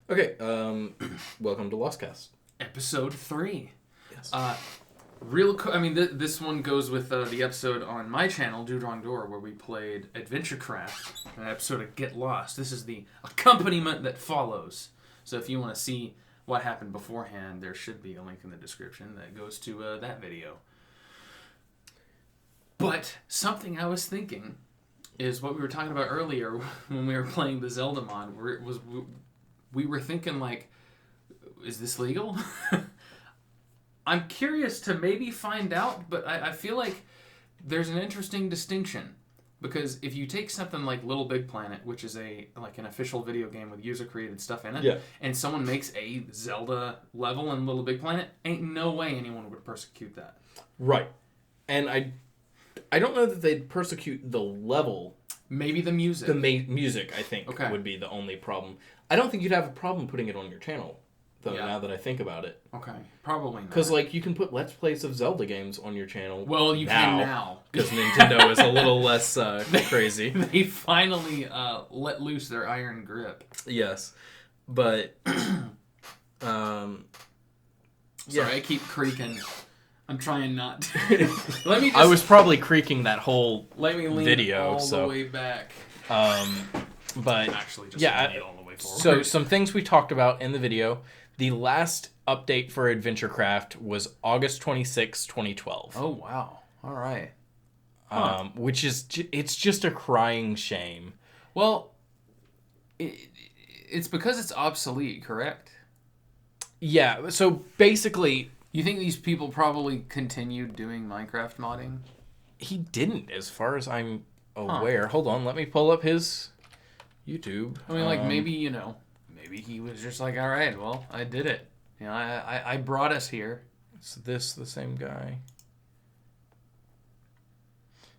Okay, welcome to LostCast. Episode 3. Yes. This one goes with the episode on my channel, Dude Wrong Door, where we played Adventure Craft, an episode of Get Lost. This is the accompaniment that follows. So if you want to see what happened beforehand, there should be a link in the description that goes to that video. But something I was thinking is what we were talking about earlier when we were playing the Zelda mod, where we were thinking, like, is this legal? I'm curious to maybe find out, but I feel like there's an interesting distinction. Because if you take something like Little Big Planet, which is an official video game with user-created stuff in it, and someone makes a Zelda level in Little Big Planet, ain't no way anyone would persecute that. Right. And I don't know that they'd persecute the level. Maybe the music. The music, I think, would be the only problem. I don't think you'd have a problem putting it on your channel, though, now that I think about it. Okay, probably not. Because, you can put Let's Plays of Zelda games on your channel. Well, you can now. Because Nintendo is a little less crazy. They finally let loose their iron grip. Yes. But, Sorry, I keep creaking. I'm trying not to. I was probably creaking that whole lean video, all the way back. But actually, just lean it all the way forward. So some things we talked about in the video. The last update for Adventure Craft was August 26, 2012. Oh wow! All right. Which is it's just a crying shame. Well, it's because it's obsolete, correct? Yeah. So basically. You think these people probably continued doing Minecraft modding? He didn't, as far as I'm aware. Hold on, let me pull up his YouTube. I mean, maybe, maybe he was just like, all right, well, I did it. I brought us here. Is this the same guy?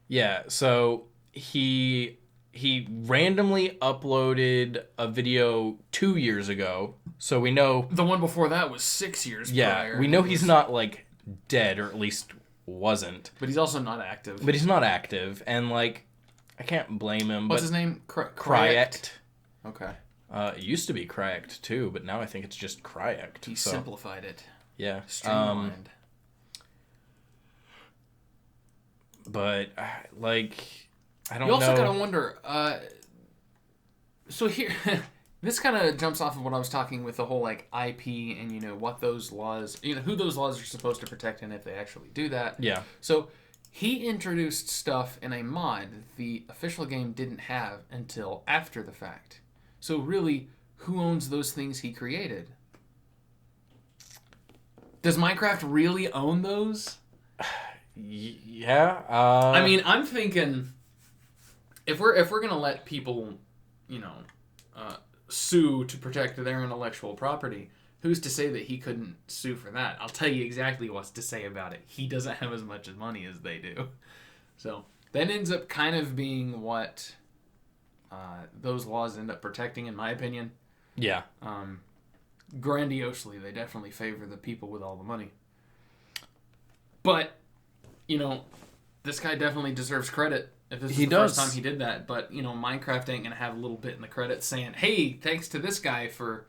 Yeah, so he randomly uploaded a video 2 years ago, so we know... The one before that was 6 years prior. Yeah, we know he's not, dead, or at least wasn't. But he's also not active. And, I can't blame him. What's his name? Cryect. Okay. It used to be Cryect, too, but now I think it's just Cryect. He simplified it. Yeah. Streamlined. But, I don't know. You also gotta wonder, so here, this kind of jumps off of what I was talking with the whole, IP and, what those laws, who those laws are supposed to protect and if they actually do that. Yeah. So, he introduced stuff in a mod that the official game didn't have until after the fact. So, really, who owns those things he created? Does Minecraft really own those? Yeah. I mean, I'm thinking... If we're gonna let people, sue to protect their intellectual property, who's to say that he couldn't sue for that? I'll tell you exactly what's to say about it. He doesn't have as much money as they do, so that ends up kind of being what those laws end up protecting, in my opinion. Yeah. Grandiosely, they definitely favor the people with all the money. But, this guy definitely deserves credit. If this is the first time he did that, but, Minecraft ain't going to have a little bit in the credits saying, hey, thanks to this guy for,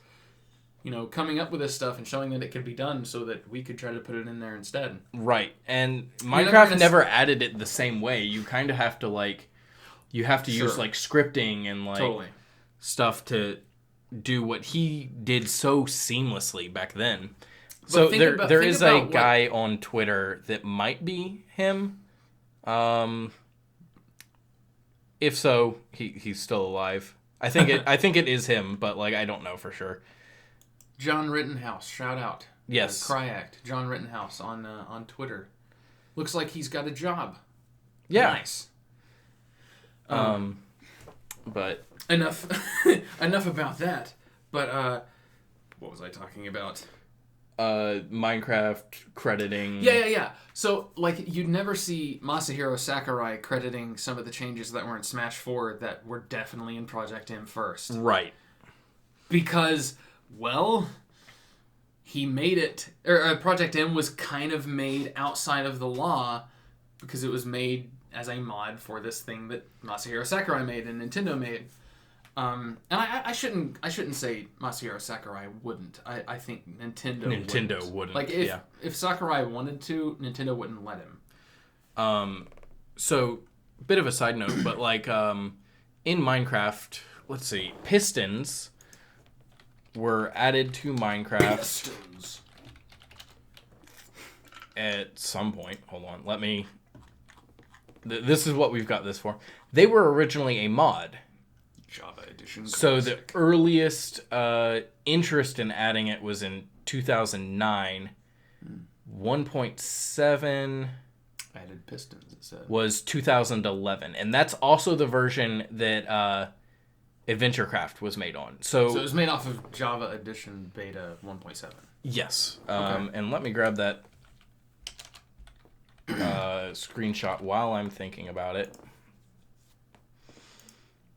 coming up with this stuff and showing that it could be done so that we could try to put it in there instead. Right. And Minecraft never added it the same way. You kind of have to, you have to use, scripting and, totally. Stuff to do what he did so seamlessly back then. But so there is a guy on Twitter that might be him. If so, he's still alive. I think it is him, but I don't know for sure. John Rittenhouse, shout out. Yes. Cryact, John Rittenhouse on Twitter. Looks like he's got a job. Yeah. Nice. But enough about that. But what was I talking about? Minecraft crediting. Yeah. So, you'd never see Masahiro Sakurai crediting some of the changes that were in Smash 4 that were definitely in Project M first. Right. Because, he made it... Or Project M was kind of made outside of the law because it was made as a mod for this thing that Masahiro Sakurai made and Nintendo made. And I shouldn't say Masahiro Sakurai wouldn't. I think Nintendo wouldn't. Like if Sakurai wanted to, Nintendo wouldn't let him. So bit of a side note, but like in Minecraft, let's see, pistons were added to Minecraft. Pistons. At some point. Hold on, let me. This is what we've got this for. They were originally a mod. Java Edition. So the earliest interest in adding it was in 2009. 1.7 added pistons, it said. Was 2011. And that's also the version that AdventureCraft was made on. So it was made off of Java Edition Beta 1.7. Yes. Okay. And let me grab that screenshot while I'm thinking about it.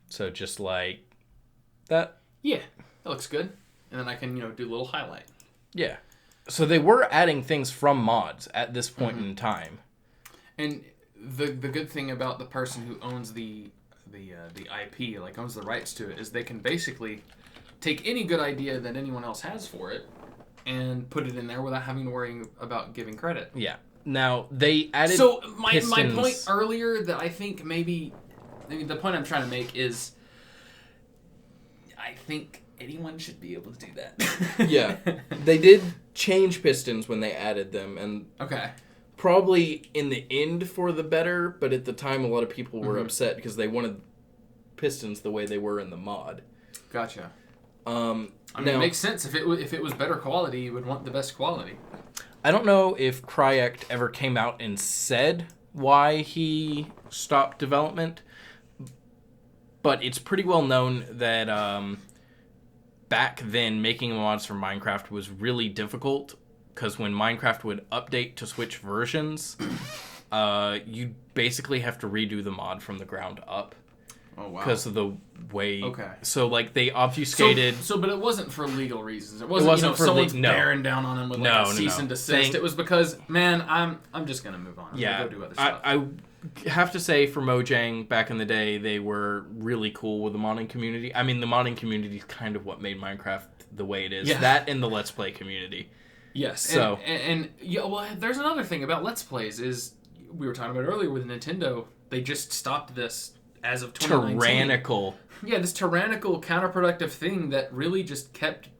So just like that. Yeah, that looks good. And then I can, do a little highlight. Yeah. So they were adding things from mods at this point in time. And the good thing about the person who owns the IP, like owns the rights to it, is they can basically take any good idea that anyone else has for it and put it in there without having to worry about giving credit. Yeah. Now they added. So my point earlier that I think maybe the point I'm trying to make is I think anyone should be able to do that. Yeah. They did change pistons when they added them, and okay. Probably in the end for the better, but at the time a lot of people were upset because they wanted pistons the way they were in the mod. Gotcha. Now, it makes sense. If it was better quality, you would want the best quality. I don't know if Cryect ever came out and said why he stopped development, but it's pretty well known that back then making mods for Minecraft was really difficult. Because when Minecraft would update to switch versions, you basically have to redo the mod from the ground up. Oh, wow. Because of the way... Okay. So, like, they obfuscated... But it wasn't for legal reasons. It wasn't for someone's bearing down on him with a cease and desist. It was because, man, I'm just going to move on. Yeah. Go do other stuff. I have to say, for Mojang, back in the day, they were really cool with the modding community. I mean, the modding community is kind of what made Minecraft the way it is. Yeah. That and the Let's Play community. Yes, so and there's another thing about Let's Plays is we were talking about earlier with Nintendo. They just stopped this as of 2019. Tyrannical. Yeah, this tyrannical, counterproductive thing that really just kept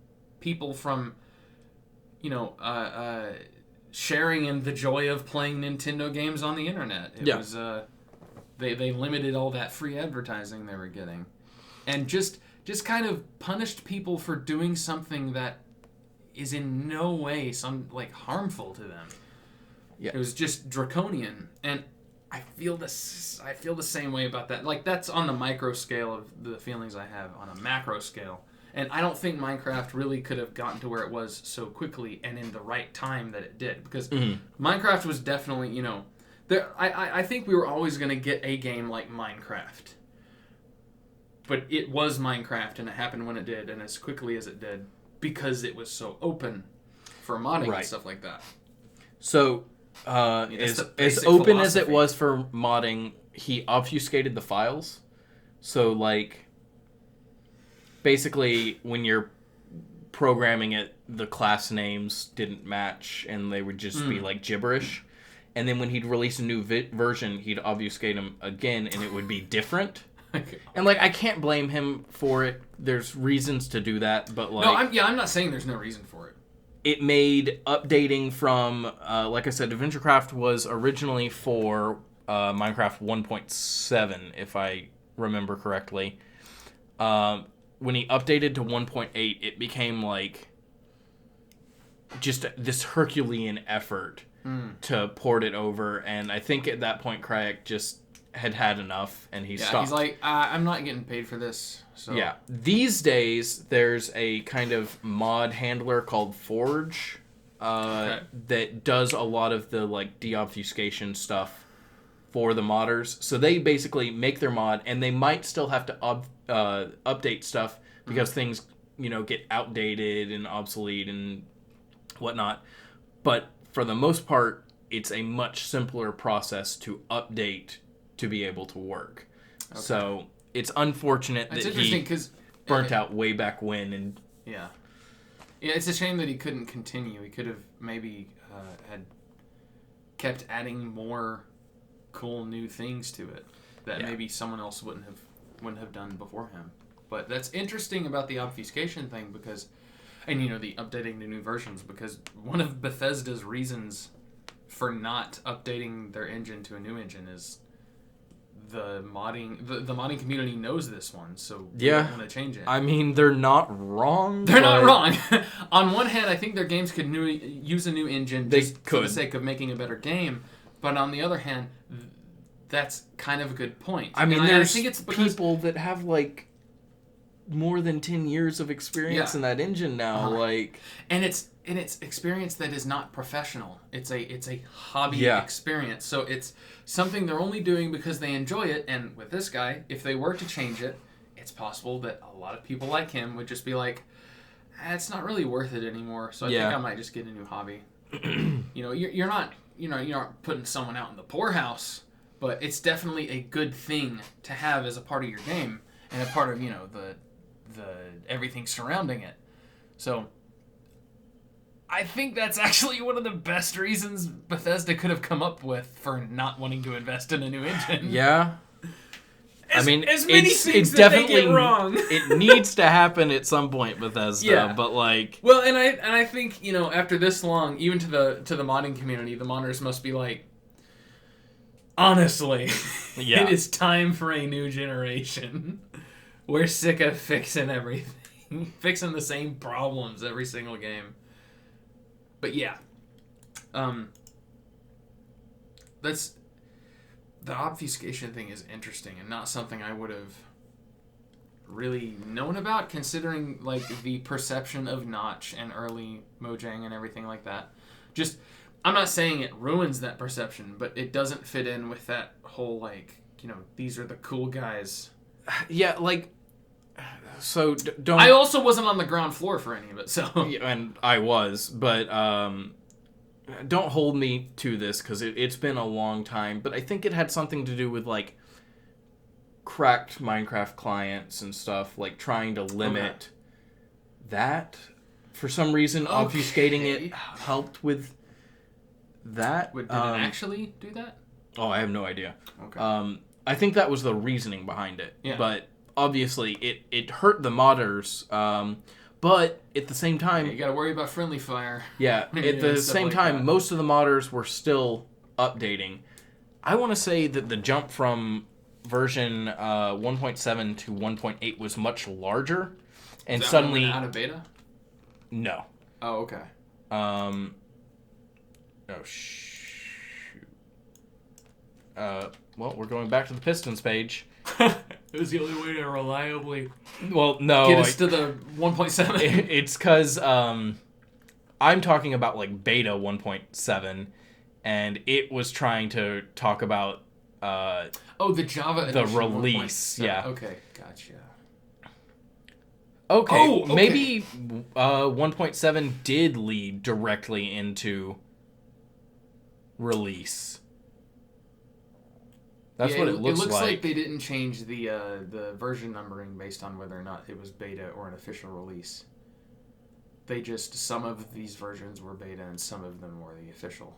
people from, sharing in the joy of playing Nintendo games on the internet. It was they limited all that free advertising they were getting, and just kind of punished people for doing something that is in no way harmful to them. Yeah. It was just draconian, and I feel the same way about that. Like, that's on the micro scale of the feelings I have on a macro scale. And I don't think Minecraft really could have gotten to where it was so quickly and in the right time that it did, because Minecraft was definitely, I think we were always going to get a game like Minecraft. But it was Minecraft, and it happened when it did, and as quickly as it did, because it was so open for modding and stuff like that. So, as open as it was for modding, he obfuscated the files. So, like, basically, when you're programming it, the class names didn't match, and they would just be, like, gibberish. And then when he'd release a new version, he'd obfuscate them again, and it would be different. And, like, I can't blame him for it. There's reasons to do that, but, like... No, I'm not saying there's no reason for it. It made updating from, like I said, AdventureCraft was originally for Minecraft 1.7, if I remember correctly. When he updated to 1.8, it became, like, just this Herculean effort to port it over, and I think at that point, Cryek just... had enough, and he stopped. He's like, I'm not getting paid for this. So. Yeah. These days, there's a kind of mod handler called Forge that does a lot of the, like, deobfuscation stuff for the modders. So they basically make their mod, and they might still have to update stuff because things, get outdated and obsolete and whatnot. But for the most part, it's a much simpler process to update to be able to work. Okay. So it's unfortunate It's that interesting he because burnt out way back when. And yeah, it's a shame that he couldn't continue. He could have maybe had kept adding more cool new things to it that maybe someone else wouldn't have done before him. But that's interesting about the obfuscation thing because, and the updating the new versions, because one of Bethesda's reasons for not updating their engine to a new engine is the modding community knows this one, so they don't want to change it. I mean, they're not wrong. They're not wrong. On one hand, I think their games could use a new engine for the sake of making a better game, but on the other hand, that's kind of a good point. I mean, I think it's people that have like more than 10 years of experience in that engine now, and it's experience that is not professional. It's a hobby experience. So it's something they're only doing because they enjoy it. And with this guy, if they were to change it, it's possible that a lot of people like him would just be like, it's not really worth it anymore. So I think I might just get a new hobby. You're not putting someone out in the poorhouse, but it's definitely a good thing to have as a part of your game and a part of the everything surrounding it. So I think that's actually one of the best reasons Bethesda could have come up with for not wanting to invest in a new engine. Yeah. As many things that definitely they get wrong. It needs to happen at some point, Bethesda. But well, and I think after this long, even to the modding community, the modders must be like, honestly, it is time for a new generation. We're sick of fixing everything, fixing the same problems every single game. But that's the obfuscation thing is interesting and not something I would have really known about, considering the perception of Notch and early Mojang and everything like that. Just, I'm not saying it ruins that perception, but it doesn't fit in with that whole these are the cool guys. Yeah, so don't. I also wasn't on the ground floor for any of it, so. Yeah, and I was, but don't hold me to this because it's been a long time. But I think it had something to do with cracked Minecraft clients and stuff, trying to limit that. For some reason, obfuscating it helped with that. Did it actually do that? Oh, I have no idea. Okay. I think that was the reasoning behind it. Yeah. But obviously, it hurt the modders. But at the same time... you gotta worry about friendly fire. Yeah, at the same time, most of the modders were still updating. I want to say that the jump from version 1.7 to 1.8 was much larger. And Is that suddenly... out of beta? No. Oh, okay. Oh, shoot. Well, we're going back to the Pistons page. It was the only way to reliably get us to the 1.7. It's because I'm talking about beta 1.7, and it was trying to talk about the Java the release. 1.7. Yeah. Okay, gotcha. Okay, maybe 1.7 did lead directly into release. That's what it looks like. It looks like they didn't change the version numbering based on whether or not it was beta or an official release. Some of these versions were beta and some of them were the official.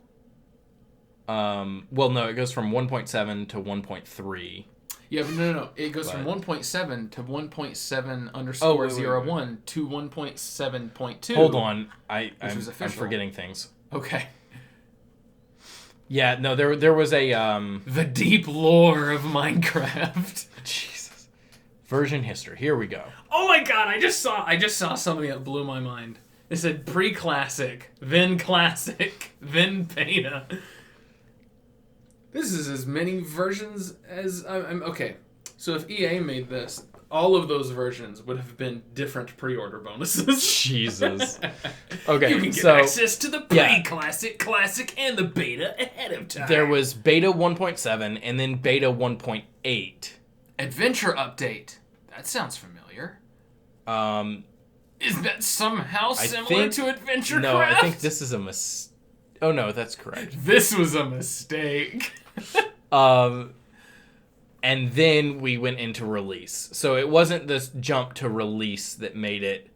Well, no, it goes from 1.7 to 1.3. Yeah, but no. It goes from 1.7 to 1.7_01 to 1.7.2. Hold on. I'm forgetting things. Okay. Yeah, no, there was a... The deep lore of Minecraft. Jesus. Version history. Here we go. Oh my god, I just saw something that blew my mind. It said pre-classic, then classic, then beta. This is as many versions as... okay, so if EA made this, all of those versions would have been different pre-order bonuses. Jesus. Okay, you can get access to the pre-classic, classic, and the beta ahead of time. There was beta 1.7 and then beta 1.8. Adventure update. That sounds familiar. Is that somehow similar to Adventure No, Craft? I think this is a mistake. Oh, no, that's correct. This was a mistake. And then we went into release. So it wasn't this jump to release that made it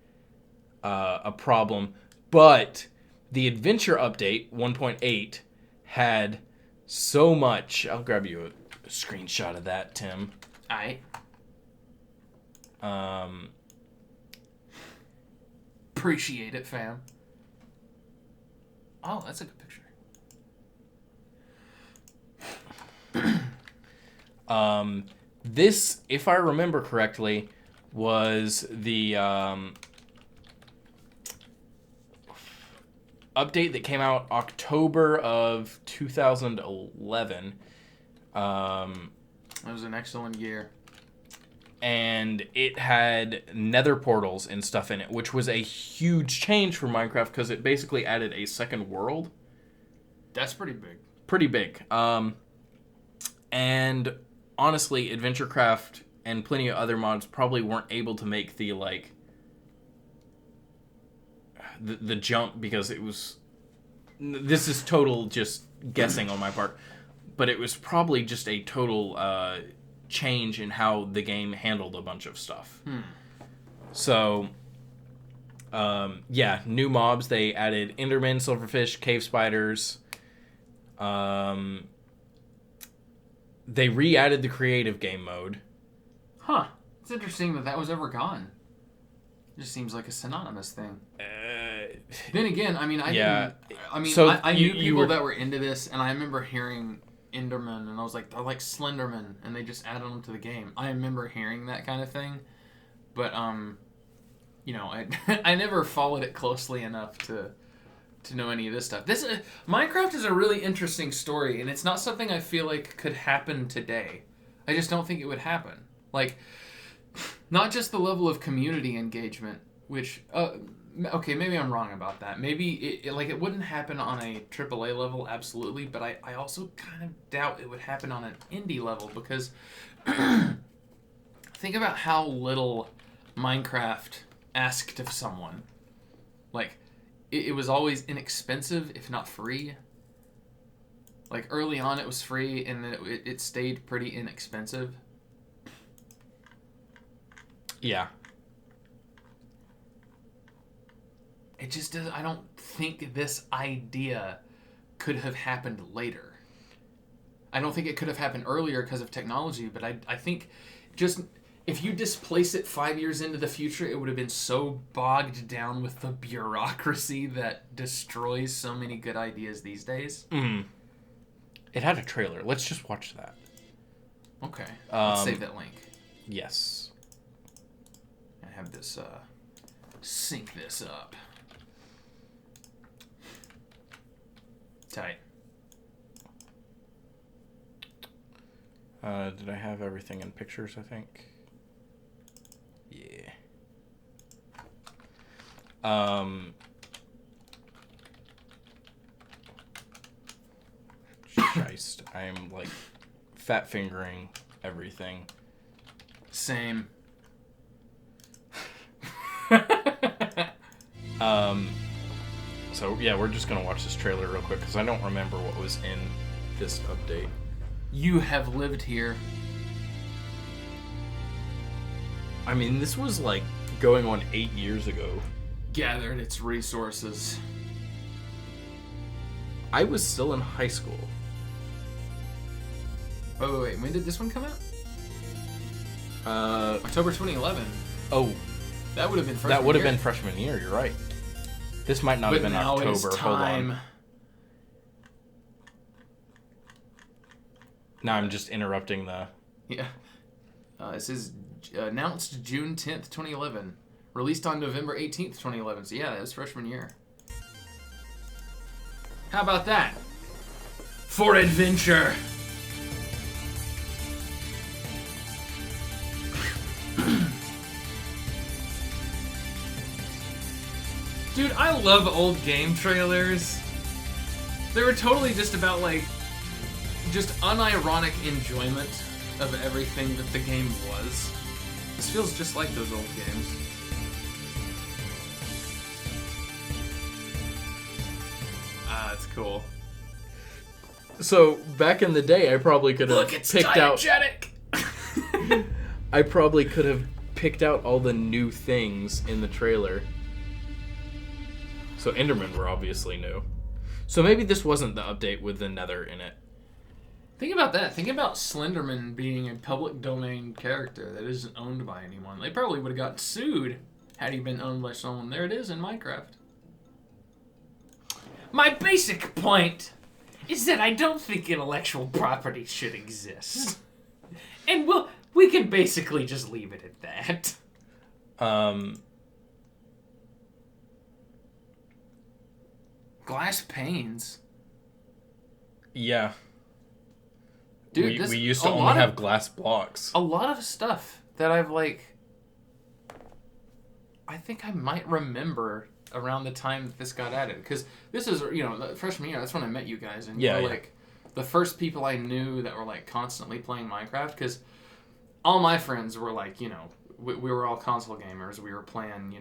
a problem. But the Adventure Update 1.8 had so much. I'll grab you a screenshot of that, Tim. Aight. Appreciate it, fam. Oh, that's a good picture. This, if I remember correctly, was the update that came out October of 2011. That was an excellent year. And it had nether portals and stuff in it, which was a huge change for Minecraft because it basically added a second world. That's pretty big. Pretty big. And honestly, AdventureCraft and plenty of other mods probably weren't able to make the the jump because it was... This is total just guessing on my part. But it was probably just a total change in how the game handled a bunch of stuff. So, yeah, new mobs. They added Endermen, Silverfish, Cave Spiders. They re-added the creative game mode. Huh. It's interesting that was ever gone. It just seems like a synonymous thing. Then again, I mean, I knew people that were into this, and I remember hearing Enderman, and I was like, they're like Slenderman, and they just added them to the game. I remember hearing that kind of thing, but you know, I never followed it closely enough to know any of this stuff. Minecraft is a really interesting story, and it's not something I feel like could happen today. I just don't think it would happen. Like, not just the level of community engagement, which okay, maybe I'm wrong about that. Maybe it wouldn't happen on a AAA level, absolutely, but I also kind of doubt it would happen on an indie level because think about how little Minecraft asked of someone. Like, it was always inexpensive, if not free. Like, early on it was free, and then it stayed pretty inexpensive. Yeah. It just doesn't... I don't think this idea could have happened later. I don't think it could have happened earlier because of technology, but I think just... If you displace it 5 years into the future, it would have been so bogged down with the bureaucracy that destroys so many good ideas these days. It had a trailer. Let's just watch that. Okay. Let's save that link. Yes. I have this, sync this up. Tight. Did I have everything in pictures, I think? Yeah. Christ, I am like fat fingering everything. Same. So yeah, we're just gonna watch this trailer real quick because I don't remember what was in this update. You have lived here. I mean, this was like going on 8 years ago. Gathered its resources. I was still in high school. Wait. When did this one come out? October 2011. Oh. That would have been freshman year. That would have been freshman year, you're right. This might not have been now October. It is time. Hold on. Now I'm just interrupting the... Yeah. This is announced June 10th, 2011. Released on November 18th, 2011. So yeah, that was freshman year. How about that? For adventure! Dude, I love old game trailers. They were totally just about, like, just unironic enjoyment of everything that the game was. This feels just like those old games. Ah, that's cool. So, back in the day, I probably could have Look, it's picked diegetic. I probably could have picked out all the new things in the trailer. So Endermen were obviously new. So maybe this wasn't the update with the Nether in it. Think about that. Think about Slenderman being a public domain character that isn't owned by anyone. They probably would have got sued had he been owned by someone. There it is in Minecraft. My basic point is that I don't think intellectual property should exist. And we can basically just leave it at that. Glass panes. Yeah. Dude, we used to only have glass blocks. A lot of stuff that I've I think I might remember around the time that this got added, because this is the freshman year. That's when I met you guys, and you were the first people I knew that were constantly playing Minecraft. Because all my friends were we were all console gamers. We were playing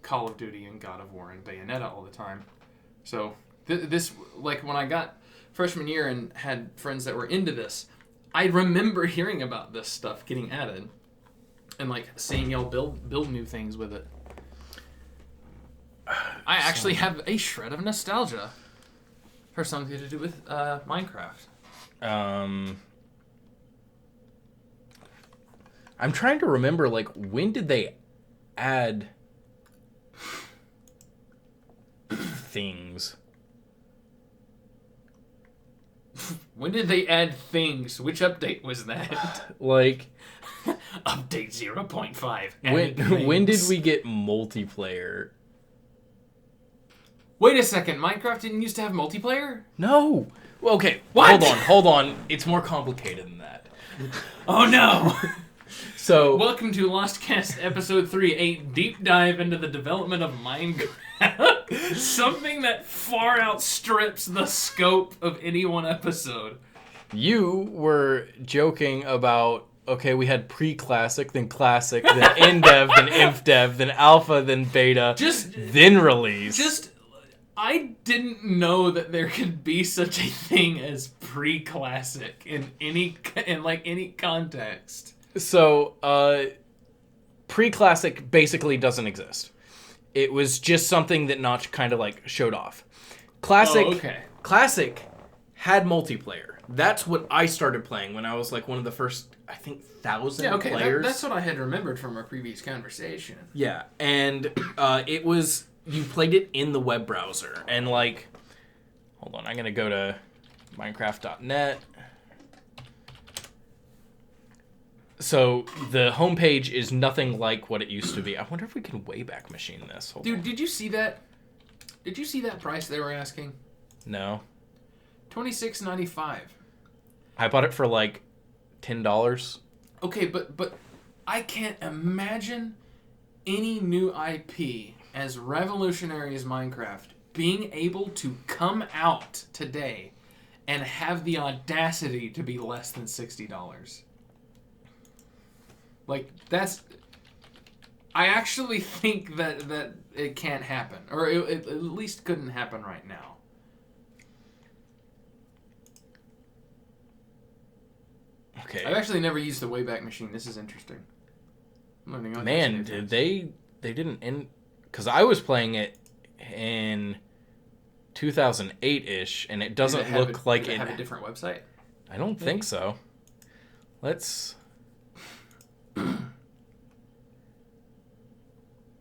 Call of Duty and God of War and Bayonetta all the time. So this when I got freshman year and had friends that were into this, I remember hearing about this stuff getting added and seeing y'all build new things with it. I actually have a shred of nostalgia for something to do with Minecraft. I'm trying to remember, when did they add things? When did they add things? Which update was that? Update 0.5. When did we get multiplayer? Wait a second, Minecraft didn't used to have multiplayer? No. Well, okay, what? Hold on. It's more complicated than that. Oh no! So, welcome to LostCast episode 3, a deep dive into the development of Minecraft. Something that far outstrips the scope of any one episode. You were joking about, we had pre-classic, then classic, then in-dev, then inf-dev, then alpha, then beta, then release. I didn't know that there could be such a thing as pre-classic in any context. So, pre-classic basically doesn't exist. It was just something that Notch kind of showed off. Classic had multiplayer. That's what I started playing when I was one of the first, I think, 1,000 players. That's what I had remembered from our previous conversation. Yeah, and it was, you played it in the web browser. And hold on, I'm going to go to Minecraft.net. So the homepage is nothing like what it used to be. I wonder if we can Wayback Machine this. Dude, did you see that? Did you see that price they were asking? No. $26.95. I bought it for $10. Okay, but I can't imagine any new IP as revolutionary as Minecraft being able to come out today and have the audacity to be less than $60. I actually think that it can't happen, or it at least couldn't happen right now. Okay. I've actually never used the Wayback Machine. This is interesting. I'm learning all Man, did they didn't end, because I was playing it in 2008-ish, and it doesn't look like it have a different website. I don't think so. Let's.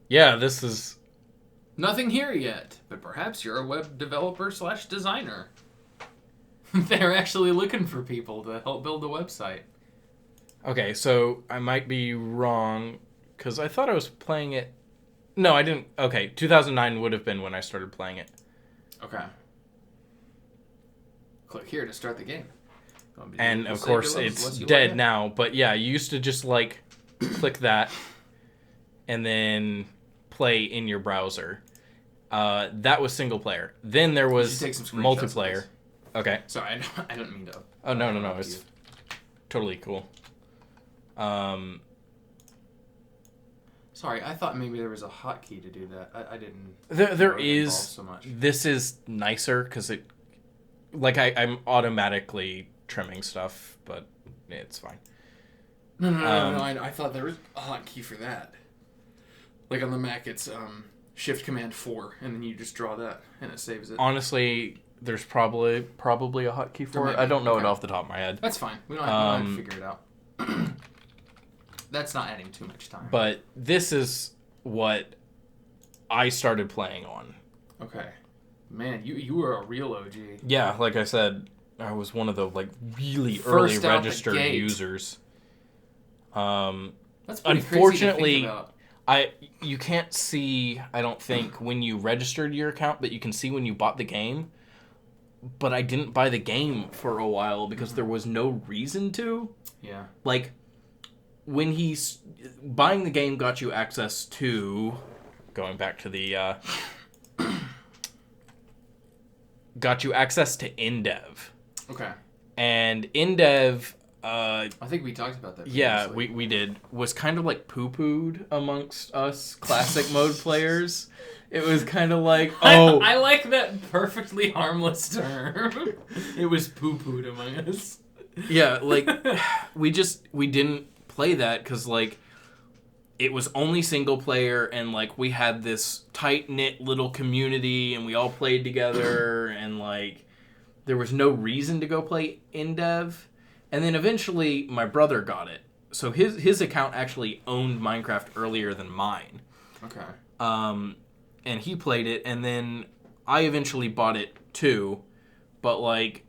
Yeah, this is... Nothing here yet, but perhaps you're a web developer / designer. They're actually looking for people to help build the website. Okay, so I might be wrong, because I thought I was playing it... No, I didn't... Okay, 2009 would have been when I started playing it. Okay. Click here to start the game. And, of course, it's dead now, but yeah, you used to just, click that, and then play in your browser. That was single player. Then there was multiplayer. Okay. Sorry, I don't mean to. Oh, no. It's totally cool. Sorry, I thought maybe there was a hotkey to do that. I didn't. There is. So much. This is nicer because it. I'm automatically trimming stuff, but it's fine. No. I thought there was a hotkey for that. Like on the Mac, it's Shift Command 4, and then you just draw that, and it saves it. Honestly, there's probably a hotkey for it. I don't know it off the top of my head. That's fine. We don't have to figure it out. That's not adding too much time. But this is what I started playing on. Okay. Man, you were a real OG. Yeah, like I said, I was one of the really First early out the registered gate. users. That's pretty Unfortunately, crazy to think about. you can't see, I don't think, when you registered your account, but you can see when you bought the game. But I didn't buy the game for a while because there was no reason to. Yeah. Like, when buying the game got you access to, going back to the, got you access to InDev. Okay. And InDev, I think we talked about that previously. yeah, we did, was kind of like poo-pooed amongst us classic mode players. It was kind of like, oh... I like that perfectly harmless term. It was poo-pooed among us. Yeah, like, we didn't play that because, like, it was only single player and, like, we had this tight-knit little community and we all played together and, like, there was no reason to go play InDev. And then eventually my brother got it. So his account actually owned Minecraft earlier than mine. Okay. And he played it, and then I eventually bought it too. But, like,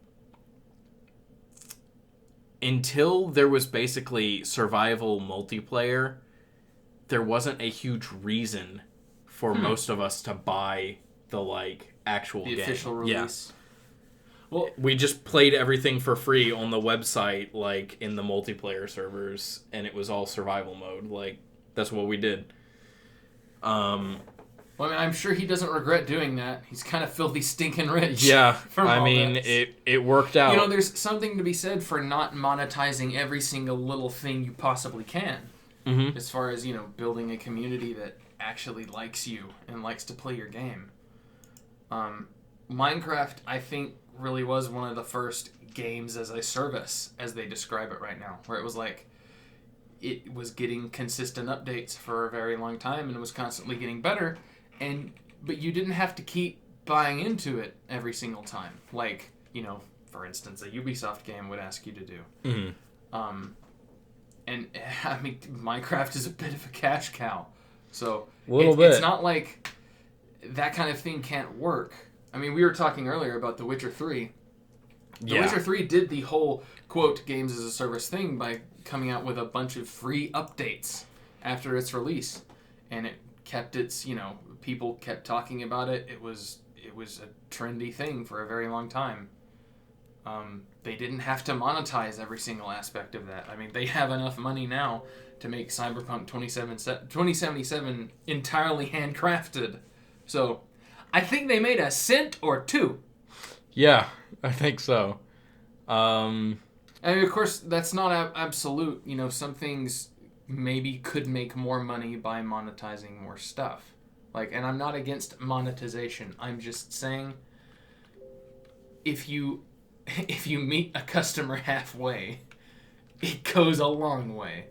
until there was basically survival multiplayer, there wasn't a huge reason for most of us to buy the, like, actual game. The official release. Yeah. Well, we just played everything for free on the website, like, in the multiplayer servers, and it was all survival mode. Like, that's what we did. Well, I mean, I'm sure he doesn't regret doing that. He's kind of filthy stinking rich. Yeah, I mean, it worked out. You know, there's something to be said for not monetizing every single little thing you possibly can. Mm-hmm. As far as, you know, building a community that actually likes you and likes to play your game. Minecraft, I think, really was one of the first games as a service, as they describe it right now, where it was like, it was getting consistent updates for a very long time and it was constantly getting better. But you didn't have to keep buying into it every single time. Like, you know, for instance, a Ubisoft game would ask you to do. Mm-hmm. And, I mean, Minecraft is a bit of a cash cow. So, It's not like that kind of thing can't work. I mean, we were talking earlier about The Witcher 3. The Witcher 3 did the whole, quote, games as a service thing by coming out with a bunch of free updates after its release. And it kept its, you know, people kept talking about it. It was a trendy thing for a very long time. They didn't have to monetize every single aspect of that. I mean, they have enough money now to make Cyberpunk 2077 entirely handcrafted. So, I think they made a cent or two. Yeah, I think so. I mean, of course, that's not absolute. You know, some things maybe could make more money by monetizing more stuff. Like, and I'm not against monetization. I'm just saying, if you meet a customer halfway, it goes a long way.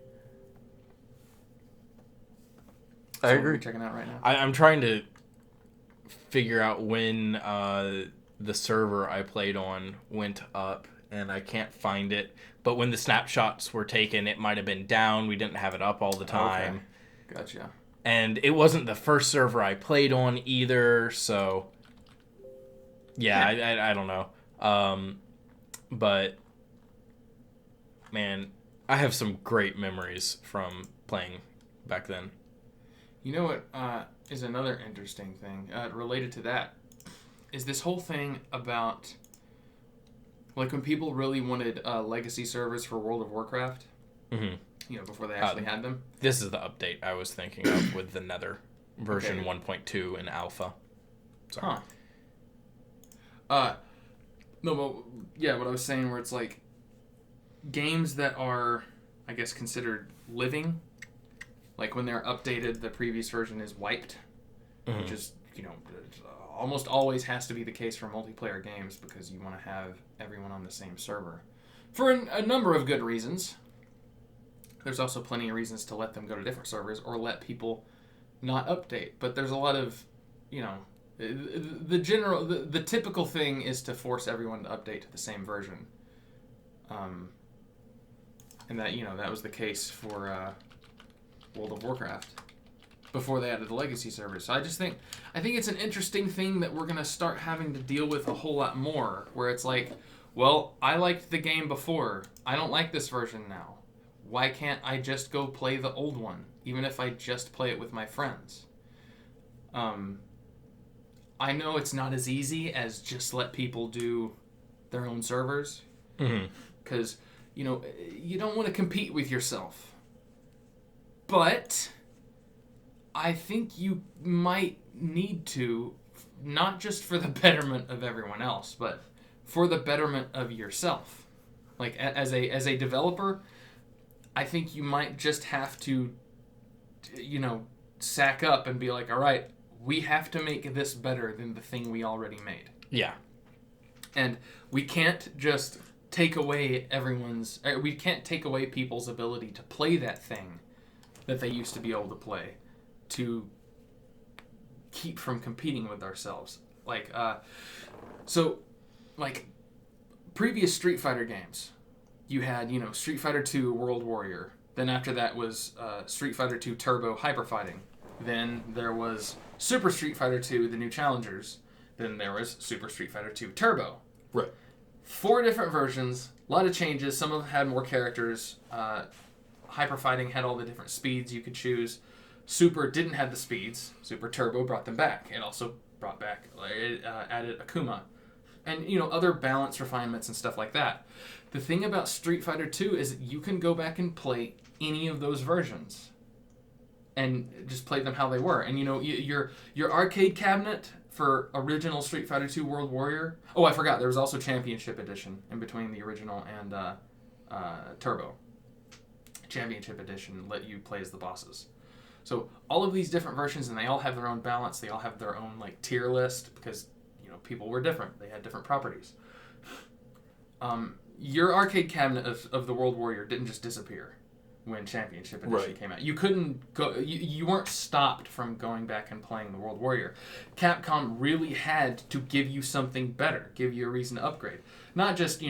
I agree. What are checking out right now? I'm trying to figure out when the server I played on went up, and I can't find it. But when the snapshots were taken, it might have been down. We didn't have it up all the time. Okay. Gotcha. And it wasn't the first server I played on either, so... Yeah, I don't know. But, man, I have some great memories from playing back then. You know what is another interesting thing related to that? Is this whole thing about, like, when people really wanted legacy servers for World of Warcraft, Mm-hmm. you know, before they actually had them. This is the update I was thinking of with the Nether version 1.2 in alpha. Sorry. No, but yeah, what I was saying, where it's like games that are, I guess, considered living, like when they're updated, the previous version is wiped, which is, you know, almost always has to be the case for multiplayer games because you want to have everyone on the same server for a number of good reasons. there's also plenty of reasons to let them go to different servers or let people not update. But there's a lot of, the typical thing is to force everyone to update to the same version. And that, that was the case for World of Warcraft before they added the legacy servers. So I think it's an interesting thing that we're going to start having to deal with a whole lot more, where it's like, well, I liked the game before. I don't like this version now. Why can't I just go play the old one, even if I just play it with my friends? I know it's not as easy as just let people do their own servers, because, you don't want to compete with yourself. But I think you might need to, not just for the betterment of everyone else, but for the betterment of yourself. Like, as a developer, I think you might just have to, sack up and be like, all right, we have to make this better than the thing we already made. Yeah. And we can't just take away people's ability to play that thing that they used to be able to play, to keep from competing with ourselves. Previous Street Fighter games, you had, Street Fighter 2 World Warrior. Then after that was Street Fighter 2 Turbo Hyper Fighting. Then there was Super Street Fighter 2 The New Challengers. Then there was Super Street Fighter 2 Turbo. Right. 4 different versions, a lot of changes. Some of them had more characters. Hyper Fighting had all the different speeds you could choose. Super didn't have the speeds. Super Turbo brought them back. It also brought back, added Akuma. And, other balance refinements and stuff like that. The thing about Street Fighter 2 is you can go back and play any of those versions and just play them how they were. And, your arcade cabinet for original Street Fighter 2 World Warrior... Oh, I forgot. There was also Championship Edition in between the original and Turbo. Championship Edition let you play as the bosses. So all of these different versions, and they all have their own balance. They all have their own tier list because people were different. They had different properties. Your arcade cabinet of the World Warrior didn't just disappear when Championship Edition came out. You couldn't go. You weren't stopped from going back and playing the World Warrior. Capcom really had to give you something better, give you a reason to upgrade. Not just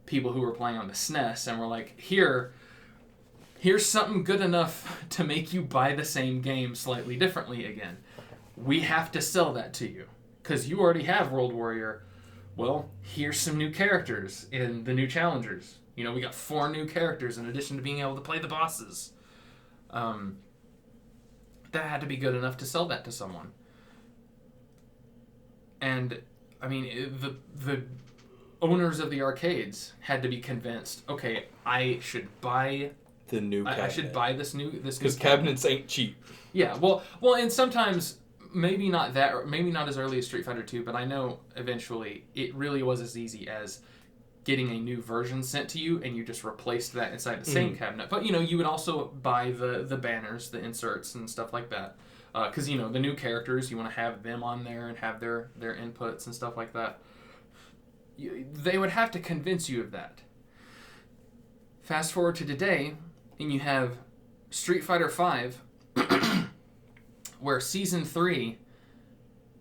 people who were playing on the SNES and were like, here's something good enough to make you buy the same game slightly differently again. We have to sell that to you. Because you already have World Warrior. Well, here's some new characters in the New Challengers. We got 4 new characters in addition to being able to play the bosses. That had to be good enough to sell that to someone. And, the owners of the arcades had to be convinced, okay, I should buy... the new cabinet. I should buy this new Because cabinets ain't cheap. Yeah, well, and sometimes... Maybe not as early as Street Fighter 2, but I know eventually it really was as easy as getting a new version sent to you, and you just replaced that inside the same cabinet. But, you would also buy the banners, the inserts, and stuff like that. Because, the new characters, you want to have them on there and have their inputs and stuff like that. They would have to convince you of that. Fast forward to today, and you have Street Fighter 5... where Season 3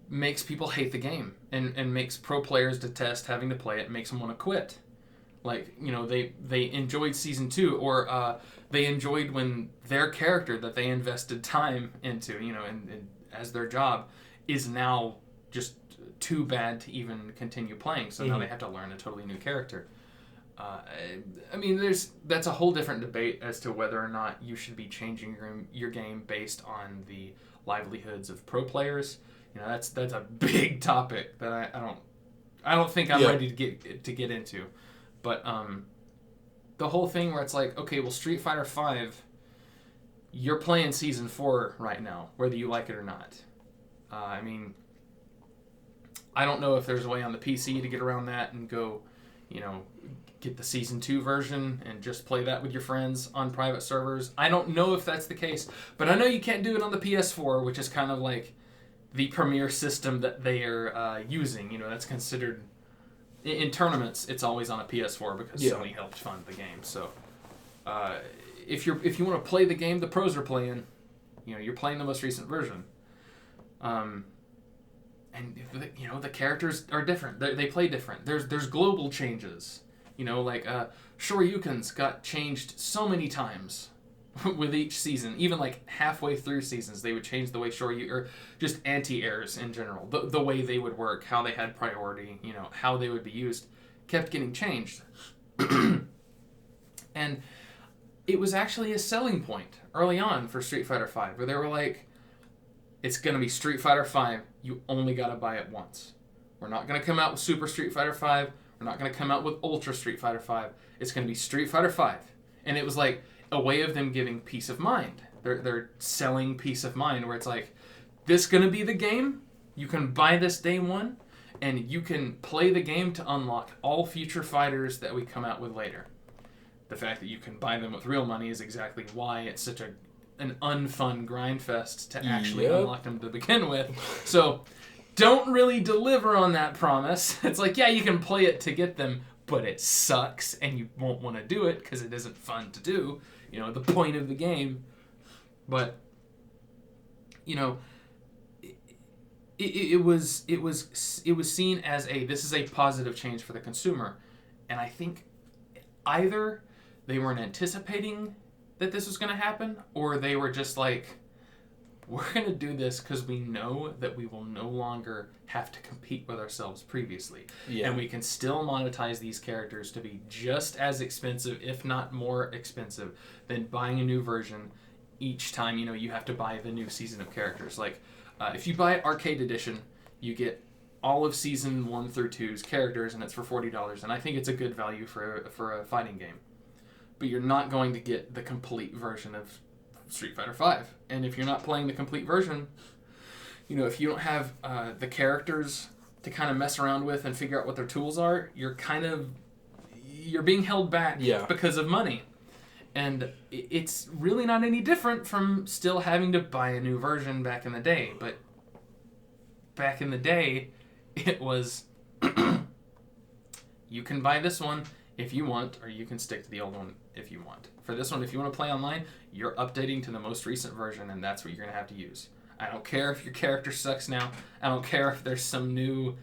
makes people hate the game and makes pro players detest having to play it, makes them want to quit. They enjoyed Season 2, or they enjoyed when their character that they invested time into, and as their job, is now just too bad to even continue playing. So now they have to learn a totally new character. That's a whole different debate as to whether or not you should be changing your game based on the livelihoods of pro players. That's a big topic that I don't think I'm ready to get into. But the whole thing where it's like, okay, well, Street Fighter 5, you're playing Season 4 right now, whether you like it or not. I don't know if there's a way on the PC to get around that and go, get the Season 2 version and just play that with your friends on private servers. I don't know if that's the case, but I know you can't do it on the PS4, which is kind of like the premier system that they are using. That's considered... In tournaments, it's always on a PS4 because Sony helped fund the game. So if you want to play the game the pros are playing, you're playing the most recent version. And the characters are different. They play different. There's global changes. Like Shoryukens got changed so many times with each season. Even like halfway through seasons, they would change the way or just anti-airs in general, the way they would work, how they had priority, how they would be used, kept getting changed. And it was actually a selling point early on for Street Fighter V, where they were like, it's going to be Street Fighter V, you only got to buy it once. We're not going to come out with Super Street Fighter V, we're not going to come out with Ultra Street Fighter V, it's going to be Street Fighter V. And it was like a way of them giving peace of mind. They're selling peace of mind, where it's like, this is going to be the game, you can buy this day one, and you can play the game to unlock all future fighters that we come out with later. The fact that you can buy them with real money is exactly why it's such an unfun grind fest to actually unlock them to begin with. So don't really deliver on that promise. It's like, yeah, you can play it to get them, but it sucks and you won't want to do it because it isn't fun to do, the point of the game. But it was seen as this is a positive change for the consumer. And I think either they weren't anticipating that this was going to happen, or they were just like, we're going to do this because we know that we will no longer have to compete with ourselves previously. Yeah. And we can still monetize these characters to be just as expensive, if not more expensive, than buying a new version each time, you have to buy the new season of characters. Like, if you buy Arcade Edition, you get all of Season 1 through 2's characters, and it's for $40, and I think it's a good value for a fighting game. But you're not going to get the complete version of Street Fighter V. And if you're not playing the complete version, if you don't have the characters to kind of mess around with and figure out what their tools are, you're being held back because of money. And it's really not any different from still having to buy a new version back in the day. But back in the day, it was, you can buy this one if you want, or you can stick to the old one if you want. For this one, if you want to play online, you're updating to the most recent version, and that's what you're going to have to use. I don't care if your character sucks now. I don't care if there's some new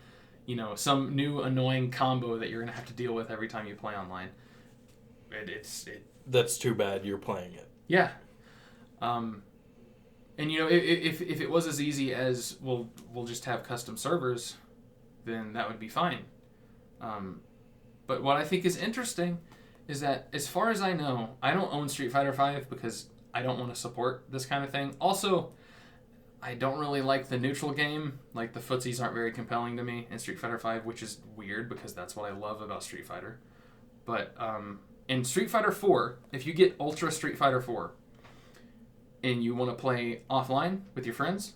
annoying combo that you're going to have to deal with every time you play online. That's too bad you're playing it. Yeah. And if it was as easy as we'll just have custom servers, then that would be fine. But what I think is interesting is that, as far as I know, I don't own Street Fighter V because I don't want to support this kind of thing. Also, I don't really like the neutral game. Like, the footsies aren't very compelling to me in Street Fighter V, which is weird because that's what I love about Street Fighter. But in Street Fighter 4, if you get Ultra Street Fighter 4 and you want to play offline with your friends,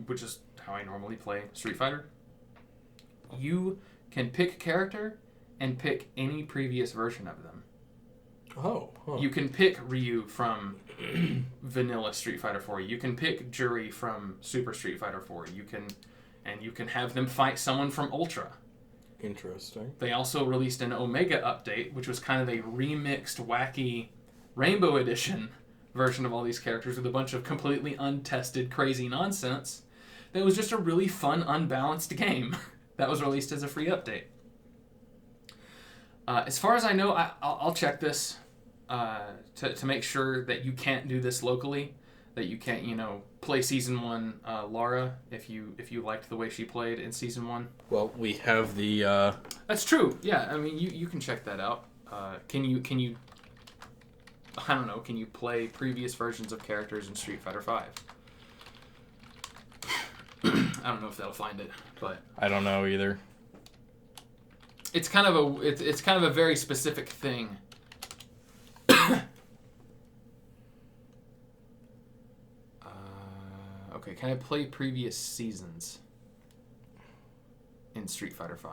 which is how I normally play Street Fighter, you can pick character and pick any previous version of them. Oh. Huh. You can pick Ryu from vanilla Street Fighter 4. You can pick Juri from Super Street Fighter 4. You can have them fight someone from Ultra. Interesting. They also released an Omega update, which was kind of a remixed, wacky Rainbow Edition version of all these characters with a bunch of completely untested, crazy nonsense. That was just a really fun, unbalanced game that was released as a free update. As far as I know, I'll check this to make sure that you can't do this locally, that you can't, play Season 1 Lara if you liked the way she played in Season 1. Well, we have the... That's true, yeah. I mean, you can check that out. Can you... I don't know, can you play previous versions of characters in Street Fighter V? I don't know if that'll find it, but... I don't know either. It's kind of a very specific thing. Okay, can I play previous seasons in Street Fighter V?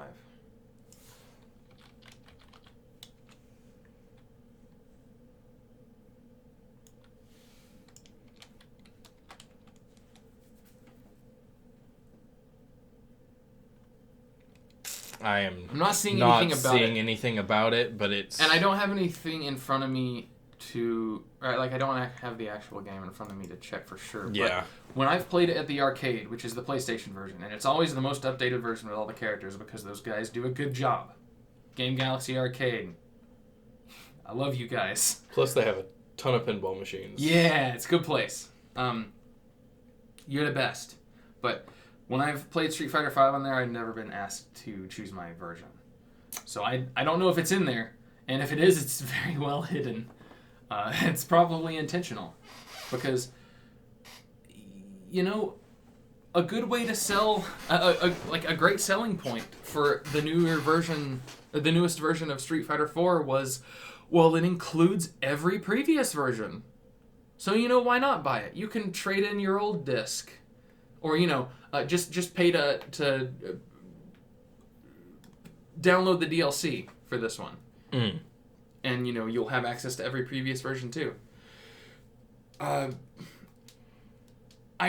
I'm not seeing not anything about seeing anything about it, but it's... And I don't have anything in front of me to... Like, I don't have the actual game in front of me to check for sure. Yeah. But when I've played it at the arcade, which is the PlayStation version, and it's always the most updated version with all the characters because those guys do a good job. Game Galaxy Arcade. I love you guys. Plus, they have a ton of pinball machines. Yeah, it's a good place. You're the best. But when I've played Street Fighter V on there, I've never been asked to choose my version. So I don't know if it's in there. And if it is, it's very well hidden. It's probably intentional. Because, you know, a good way to sell, a great selling point for the newest version of Street Fighter 4 was, well, it includes every previous version. So, you know, why not buy it? You can trade in your old disc. Or, you know, just pay to download the DLC for this one. Mm. And, you know, you'll have access to every previous version, too. I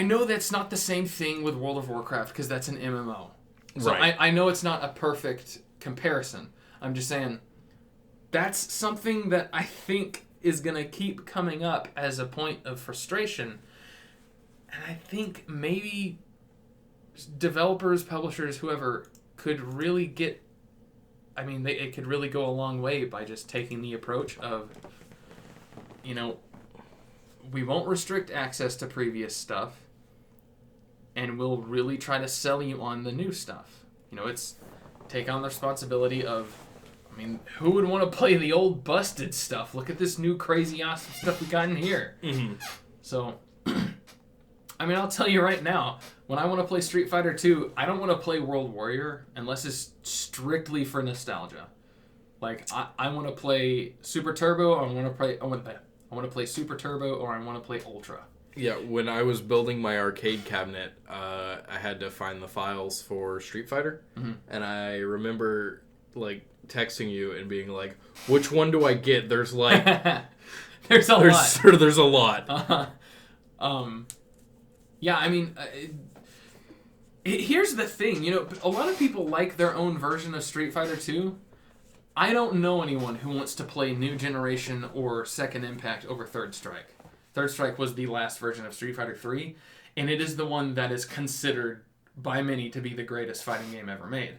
know that's not the same thing with World of Warcraft, because that's an MMO. So right. I know it's not a perfect comparison. I'm just saying, that's something that I think is going to keep coming up as a point of frustration. And I think maybe developers, publishers, whoever, could really get... I mean, it could really go a long way by just taking the approach of, you know, we won't restrict access to previous stuff, and we'll really try to sell you on the new stuff. You know, it's take on the responsibility of, I mean, who would want to play the old busted stuff? Look at this new crazy awesome stuff we got in here. Mm-hmm. So, I mean, I'll tell you right now, when I want to play Street Fighter 2, I don't want to play World Warrior unless it's strictly for nostalgia. Like, I want to play Super Turbo, or I want to play Super Turbo, or I want to play Ultra. Yeah, when I was building my arcade cabinet, I had to find the files for Street Fighter, mm-hmm. and I remember like texting you and being like, "Which one do I get?" There's like, there's a lot. There's a lot. Yeah, I mean, here's the thing. You know, a lot of people like their own version of Street Fighter 2. I don't know anyone who wants to play New Generation or Second Impact over Third Strike. Third Strike was the last version of Street Fighter 3, and it is the one that is considered by many to be the greatest fighting game ever made.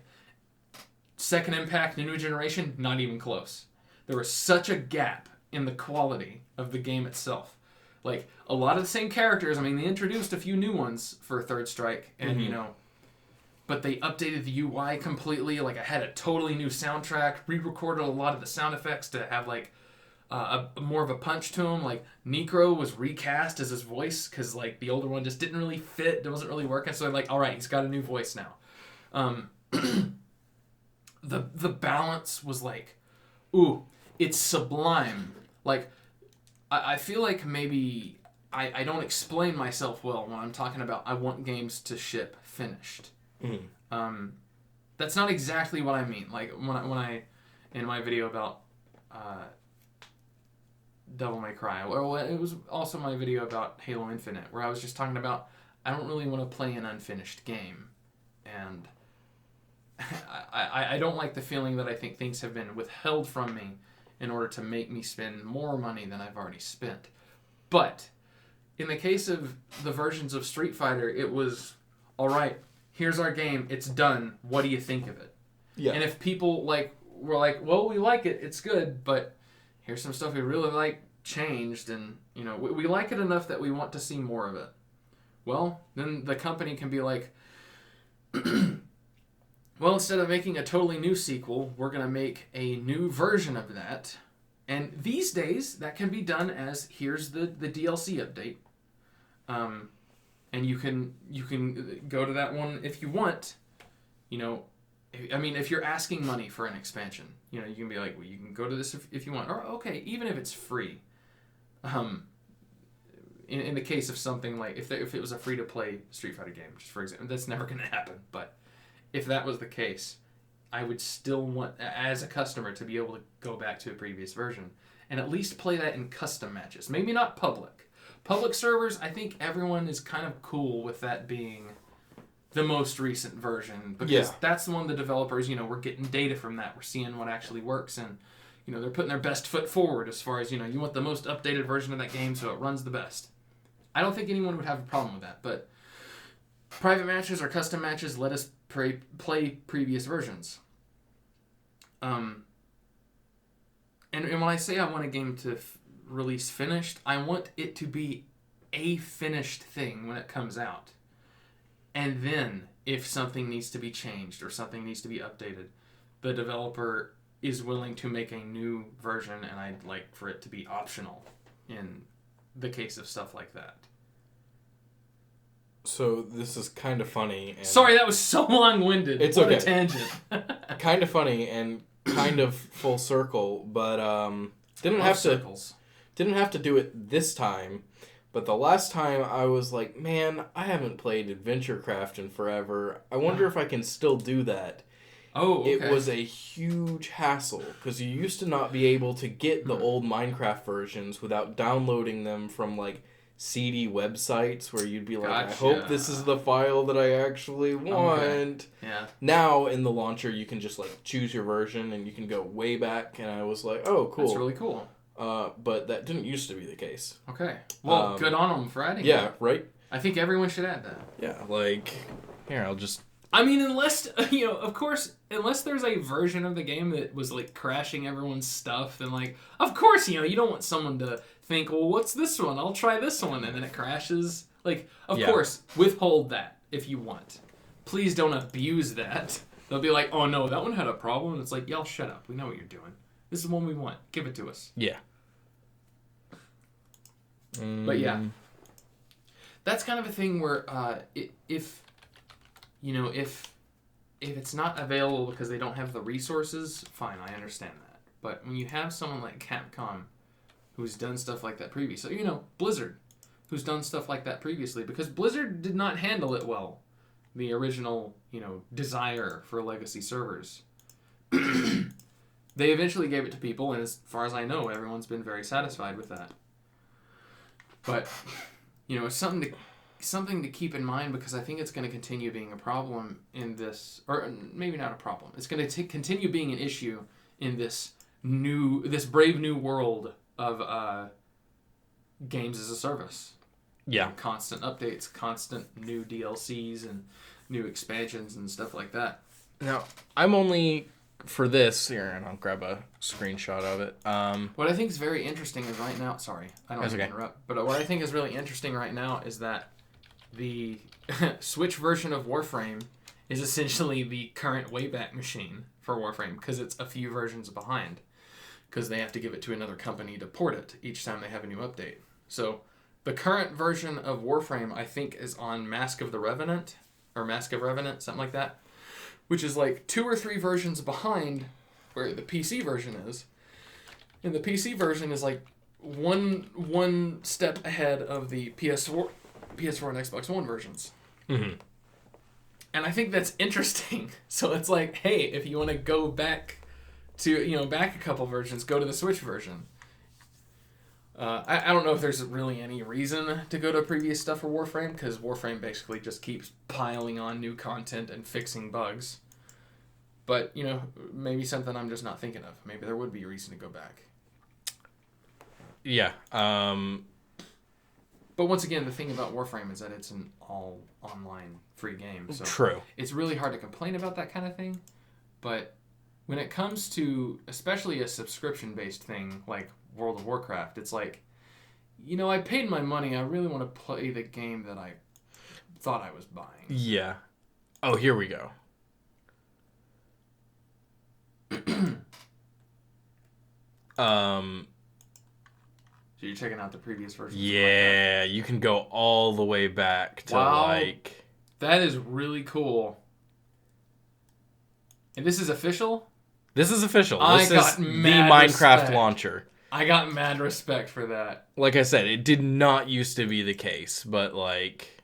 Second Impact, New Generation, not even close. There was such a gap in the quality of the game itself. Like, a lot of the same characters, I mean, they introduced a few new ones for Third Strike, and, you know, but they updated the UI completely. Like, I had a totally new soundtrack, re-recorded a lot of the sound effects to have, like, more of a punch to them. Like, Necro was recast as his voice, because, like, the older one just didn't really fit, it wasn't really working, so they're like, alright, he's got a new voice now. The balance was like, ooh, it's sublime. Like, I feel like maybe I don't explain myself well when I'm talking about I want games to ship finished. Mm. That's not exactly what I mean. Like when I in my video about Devil May Cry, or it was also my video about Halo Infinite, where I was just talking about I don't really want to play an unfinished game, and I don't like the feeling that I think things have been withheld from me in order to make me spend more money than I've already spent. But in the case of the versions of Street Fighter, it was, all right, here's our game, it's done, what do you think of it? Yeah. And if people were like, well, we like it, it's good, but here's some stuff we really like changed, and you know, we like it enough that we want to see more of it. Well, then the company can be like, well, instead of making a totally new sequel, we're going to make a new version of that. And these days, that can be done as, here's the DLC update. And you can go to that one if you want. You know, I mean, if you're asking money for an expansion, you know, you can be like, well, you can go to this if you want. Or, okay, even if it's free. In the case of something like, if it was a free-to-play Street Fighter game, just for example, that's never going to happen, but if that was the case, I would still want, as a customer, to be able to go back to a previous version and at least play that in custom matches. Maybe not public. Public servers, I think everyone is kind of cool with that being the most recent version, because that's the one the developers, you know, we're getting data from that. We're seeing what actually works, and, they're putting their best foot forward as far as, you want the most updated version of that game so it runs the best. I don't think anyone would have a problem with that, but private matches or custom matches let us play previous versions. And when I say I want a game to release finished, I want it to be a finished thing when it comes out. And then, if something needs to be changed or something needs to be updated, the developer is willing to make a new version, and I'd like for it to be optional in the case of stuff like that. So this is kind of funny. And sorry, that was so long-winded. It's what okay. a tangent. Kind of funny and kind of full circle, but didn't have to do it this time. But the last time I was like, man, I haven't played AdventureCraft in forever. I wonder if I can still do that. Oh, okay. It was a huge hassle because you used to not be able to get the old Minecraft versions without downloading them from like CD websites where you'd be like, gotcha. I hope this is the file that I actually want. Okay. Yeah. Now in the launcher you can just like choose your version and you can go way back, and I was like, oh, cool. That's really cool. But that didn't used to be the case. Okay. Well, good on them for adding yeah, that. Right? I think everyone should add that. Yeah, like, here, I'll just... I mean, unless, of course, unless there's a version of the game that was, like, crashing everyone's stuff, then, like, of course, you don't want someone to think, well, what's this one? I'll try this one, and then it crashes. Like, of course, withhold that if you want. Please don't abuse that. They'll be like, oh, no, that one had a problem. And it's like, y'all shut up. We know what you're doing. This is the one we want. Give it to us. Yeah. But, yeah. That's kind of a thing where if it's not available because they don't have the resources, fine, I understand that. But when you have someone like Capcom who's done stuff like that previously, Blizzard, who's done stuff like that previously, because Blizzard did not handle it well, the original, desire for legacy servers. They eventually gave it to people, and as far as I know, everyone's been very satisfied with that. But, it's something to keep in mind, because I think it's going to continue being a problem in this, or maybe not a problem. It's going to continue being an issue in this brave new world of games as a service. Yeah. Constant updates, constant new DLCs and new expansions and stuff like that. Now, I'm only for this here, and I'll grab a screenshot of it. What I think is very interesting is right now. Sorry, I don't want to interrupt. But what I think is really interesting right now is that the Switch version of Warframe is essentially the current Wayback Machine for Warframe, because it's a few versions behind, because they have to give it to another company to port it each time they have a new update. So the current version of Warframe, I think, is on Mask of Revenant, something like that, which is like 2 or 3 versions behind where the PC version is. And the PC version is like one step ahead of the PS4 and Xbox One versions. Mm-hmm. And I think that's interesting. So it's like, hey, if you want to go back to, back a couple versions, go to the Switch version. I don't know if there's really any reason to go to previous stuff for Warframe, because Warframe basically just keeps piling on new content and fixing bugs. But, maybe something I'm just not thinking of. Maybe there would be a reason to go back. Yeah. But once again, the thing about Warframe is that it's an all online free game. So true. It's really hard to complain about that kind of thing. But when it comes to especially a subscription-based thing like World of Warcraft, it's like, I paid my money. I really want to play the game that I thought I was buying. Yeah. Oh, here we go. So you're checking out the previous version. Yeah, you can go all the way back to like... That is really cool. And this is official? This is official. This is the Minecraft launcher. I got mad respect for that. Like I said, it did not used to be the case, but like,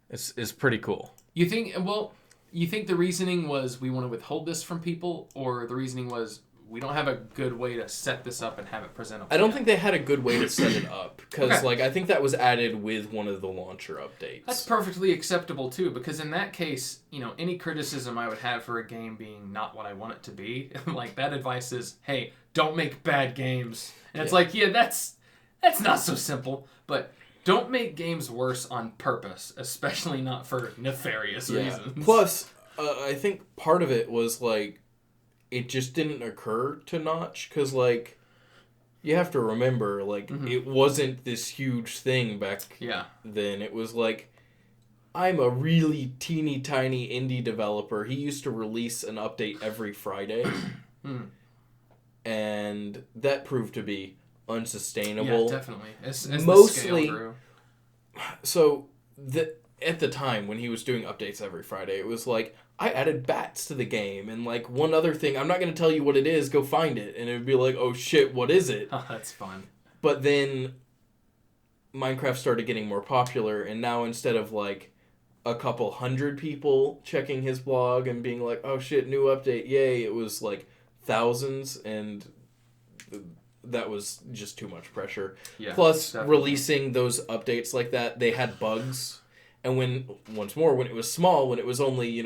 it's pretty cool. You think the reasoning was we want to withhold this from people, or the reasoning was we don't have a good way to set this up and have it presentable. I don't think they had a good way to set it up because, Okay. like, I think that was added with one of the launcher updates. That's perfectly acceptable too, because in that case, any criticism I would have for a game being not what I want it to be, like that advice is, hey, don't make bad games. And it's like, yeah, that's not so simple, but don't make games worse on purpose, especially not for nefarious reasons. Plus, I think part of it was, like, it just didn't occur to Notch, because, like, you have to remember, like, it wasn't this huge thing back then. It was like, I'm a really teeny tiny indie developer. He used to release an update every Friday. And that proved to be unsustainable. Yeah, definitely. As Mostly, the scale grew. So, at the time, when he was doing updates every Friday, it was like, I added bats to the game, and, like, one other thing, I'm not going to tell you what it is, go find it. And it would be like, oh shit, what is it? Oh, that's fun. But then, Minecraft started getting more popular, and now instead of, like, a couple hundred people checking his blog and being like, oh shit, new update, yay, it was, like, thousands, and that was just too much pressure. Yeah, Plus, definitely. releasing those updates like that, they had bugs. And when it was small, when it was only,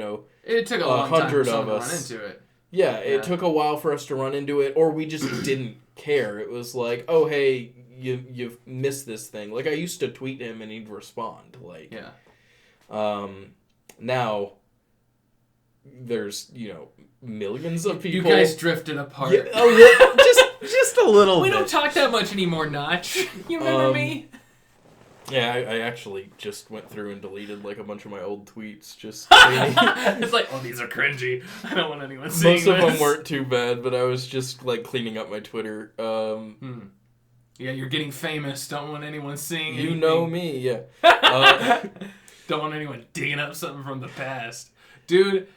it took a long time for 100 someone of to run us. into it. Yeah, it took a while for us to run into it, or we just didn't care. It was like, oh, hey, you've missed this thing. Like, I used to tweet him and he'd respond. Like, now, there's, millions of people. You guys drifted apart. Yeah, oh, yeah, just a little We bit. don't talk that much anymore, Notch. You remember me? Yeah, I actually just went through and deleted, like, a bunch of my old tweets. Just It's like, oh, these are cringy. I don't want anyone seeing Most of them weren't too bad, but I was just, like, cleaning up my Twitter. Yeah, you're getting famous. Don't want anyone seeing You anything. know me, yeah. Don't want anyone digging up something from the past. Dude,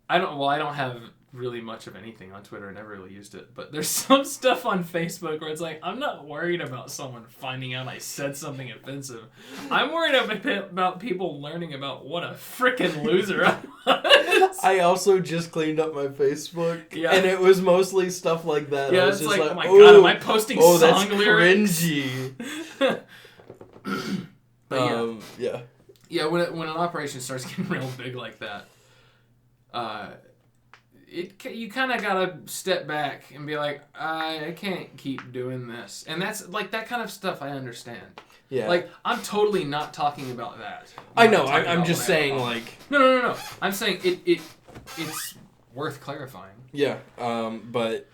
I don't have really much of anything on Twitter. I never really used it. But there's some stuff on Facebook where it's like, I'm not worried about someone finding out I said something offensive. I'm worried about people learning about what a freaking loser I was. I also just cleaned up my Facebook, Yeah. and it was mostly stuff like that. Yeah, I was it's just like, oh my god, am I posting song that's lyrics? cringy. But yeah. Yeah, when an operation starts getting real big like that, you kind of gotta step back and be like, I can't keep doing this, and that's like that kind of stuff. I understand. Yeah. Like, I'm totally not talking about that. I know. I'm just saying, like. No. I'm saying it's worth clarifying. Yeah. But.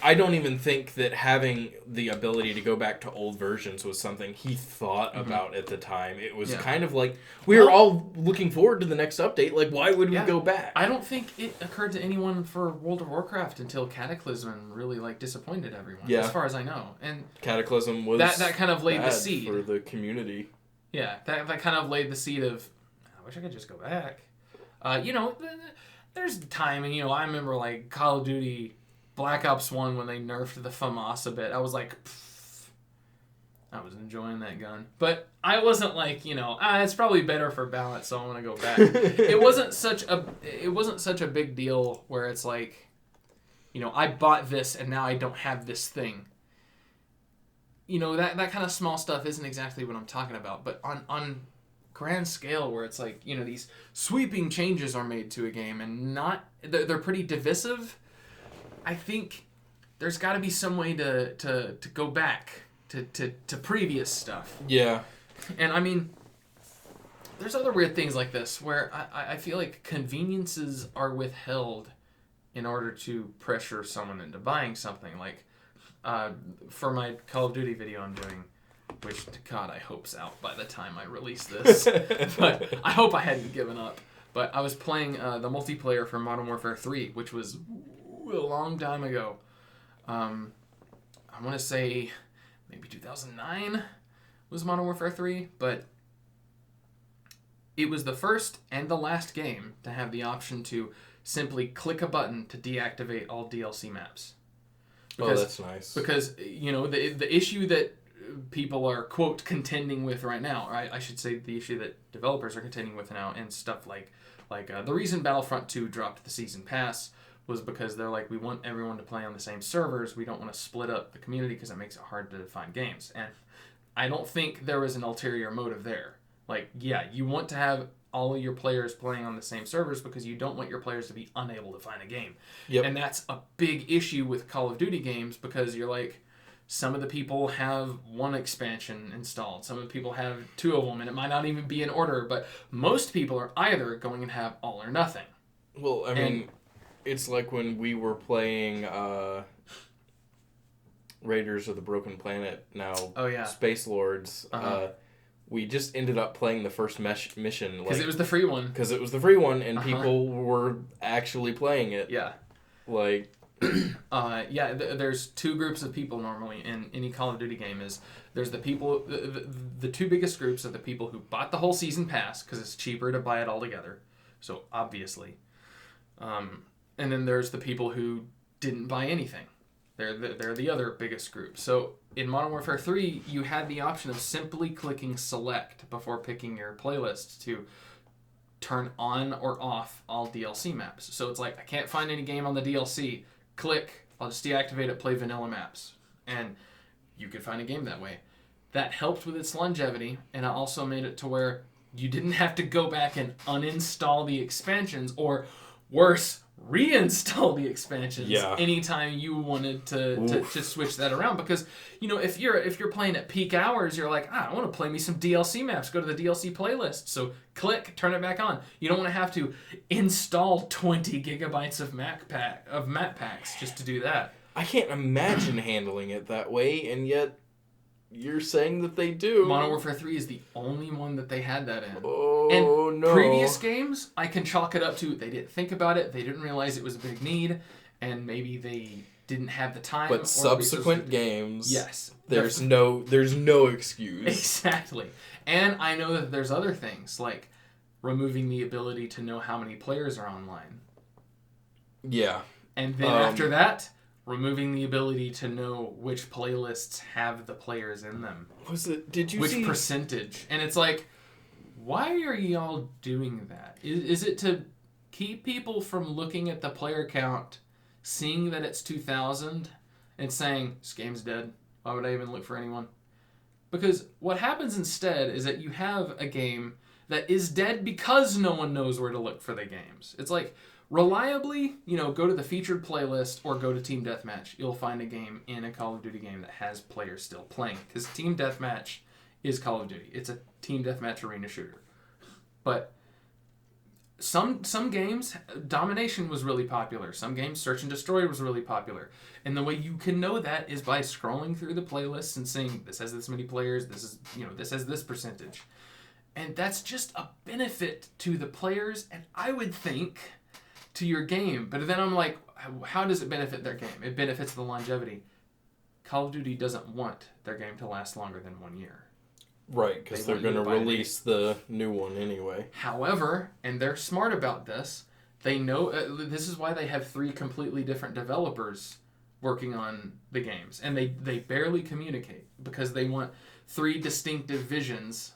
I don't even think that having the ability to go back to old versions was something he thought about at the time. It was kind of like, we were all looking forward to the next update. Like, why would we go back? I don't think it occurred to anyone for World of Warcraft until Cataclysm really, like, disappointed everyone, as far as I know. And Cataclysm was that kind of laid the seed. For the community. Yeah, that kind of laid the seed of, I wish I could just go back. There's time, and, I remember, like, Call of Duty Black Ops 1 when they nerfed the FAMAS a bit. I was like, I was enjoying that gun. But I wasn't like, it's probably better for balance, so I want to go back. It wasn't such a big deal where it's like, I bought this and now I don't have this thing. That kind of small stuff isn't exactly what I'm talking about. But on grand scale where it's like, these sweeping changes are made to a game and they're pretty divisive, I think there's got to be some way to go back to previous stuff. Yeah. And I mean, there's other weird things like this where I feel like conveniences are withheld in order to pressure someone into buying something. Like, for my Call of Duty video I'm doing, which, God, I hope's out by the time I release this. But I hope I hadn't given up. But I was playing the multiplayer for Modern Warfare 3, which was a long time ago. I want to say maybe 2009 was Modern Warfare 3, but it was the first and the last game to have the option to simply click a button to deactivate all DLC maps. That's nice. Because, the issue that people are, quote, contending with right now, or I should say the issue that developers are contending with now, and stuff like the reason Battlefront 2 dropped the season pass was because they're like, we want everyone to play on the same servers. We don't want to split up the community because it makes it hard to find games. And I don't think there was an ulterior motive there. Like, yeah, you want to have all of your players playing on the same servers because you don't want your players to be unable to find a game. Yep. And that's a big issue with Call of Duty games because you're like, some of the people have one expansion installed. Some of the people have two of them, and it might not even be in order, but most people are either going to have all or nothing. Well, I mean, it's like when we were playing Raiders of the Broken Planet, now Space Lords. We just ended up playing the first mission. Because it was the free one. Because it was the free one, and people were actually playing it. Yeah. Like... there's two groups of people normally in any Call of Duty game. There's the people, the two biggest groups are the people who bought the whole season pass because it's cheaper to buy it all together. So, obviously. And then there's the people who didn't buy anything. They're the other biggest group. So in Modern Warfare 3, you had the option of simply clicking select before picking your playlist to turn on or off all DLC maps. So it's like, I can't find any game on the DLC. Click, I'll just deactivate it, play vanilla maps. And you could find a game that way. That helped with its longevity, and it also made it to where you didn't have to go back and uninstall the expansions, or worse, reinstall the expansions anytime you wanted to switch that around. Because, you know, if you're playing at peak hours, you're like, I want to play me some DLC maps, go to the DLC playlist. So click, turn it back on. You don't want to have to install 20 gigabytes of map packs just to do that. I can't imagine handling it that way, and yet you're saying that they do. Modern Warfare 3 is the only one that they had that in. Oh, and no. Previous games, I can chalk it up to they didn't think about it, they didn't realize it was a big need, and maybe they didn't have the time. But subsequent games, yes, there's no excuse. Exactly. And I know that there's other things, like removing the ability to know how many players are online. Yeah. And then after that, removing the ability to know which playlists have the players in them. Did you see? Which percentage. And it's like, why are y'all doing that? Is it to keep people from looking at the player count, seeing that it's 2,000, and saying, this game's dead. Why would I even look for anyone? Because what happens instead is that you have a game that is dead because no one knows where to look for the games. It's like, reliably, go to the featured playlist or go to Team Deathmatch. You'll find a game in a Call of Duty game that has players still playing. Because Team Deathmatch is Call of Duty. It's a Team Deathmatch arena shooter. But some games, Domination was really popular. Some games, Search and Destroy was really popular. And the way you can know that is by scrolling through the playlists and saying, this has this many players, this has this percentage. And that's just a benefit to the players, and I would think to your game. But then I'm like, how does it benefit their game? It benefits the longevity. Call of Duty doesn't want their game to last longer than 1 year. Right, because they're going to release the new one anyway. However, and they're smart about this, they know, this is why they have 3 completely different developers working on the games. And they barely communicate, because they want 3 distinctive visions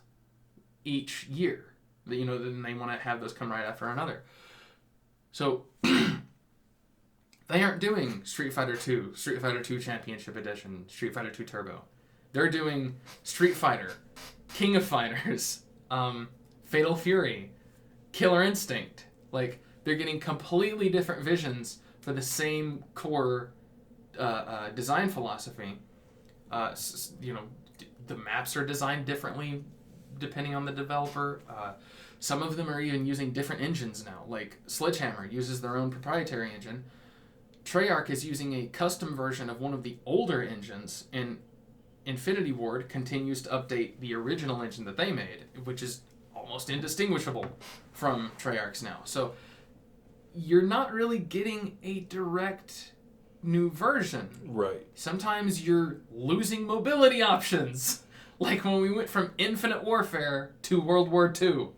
each year. Then they want to have those come right after another. So, they aren't doing Street Fighter 2, Street Fighter 2 Championship Edition, Street Fighter 2 Turbo. They're doing Street Fighter, King of Fighters, Fatal Fury, Killer Instinct. Like, they're getting completely different visions for the same core design philosophy. The maps are designed differently depending on the developer. Some of them are even using different engines now. Like Sledgehammer uses their own proprietary engine. Treyarch is using a custom version of one of the older engines, and Infinity Ward continues to update the original engine that they made, which is almost indistinguishable from Treyarch's now. So you're not really getting a direct new version. Right. Sometimes you're losing mobility options. Like when we went from Infinite Warfare to World War II.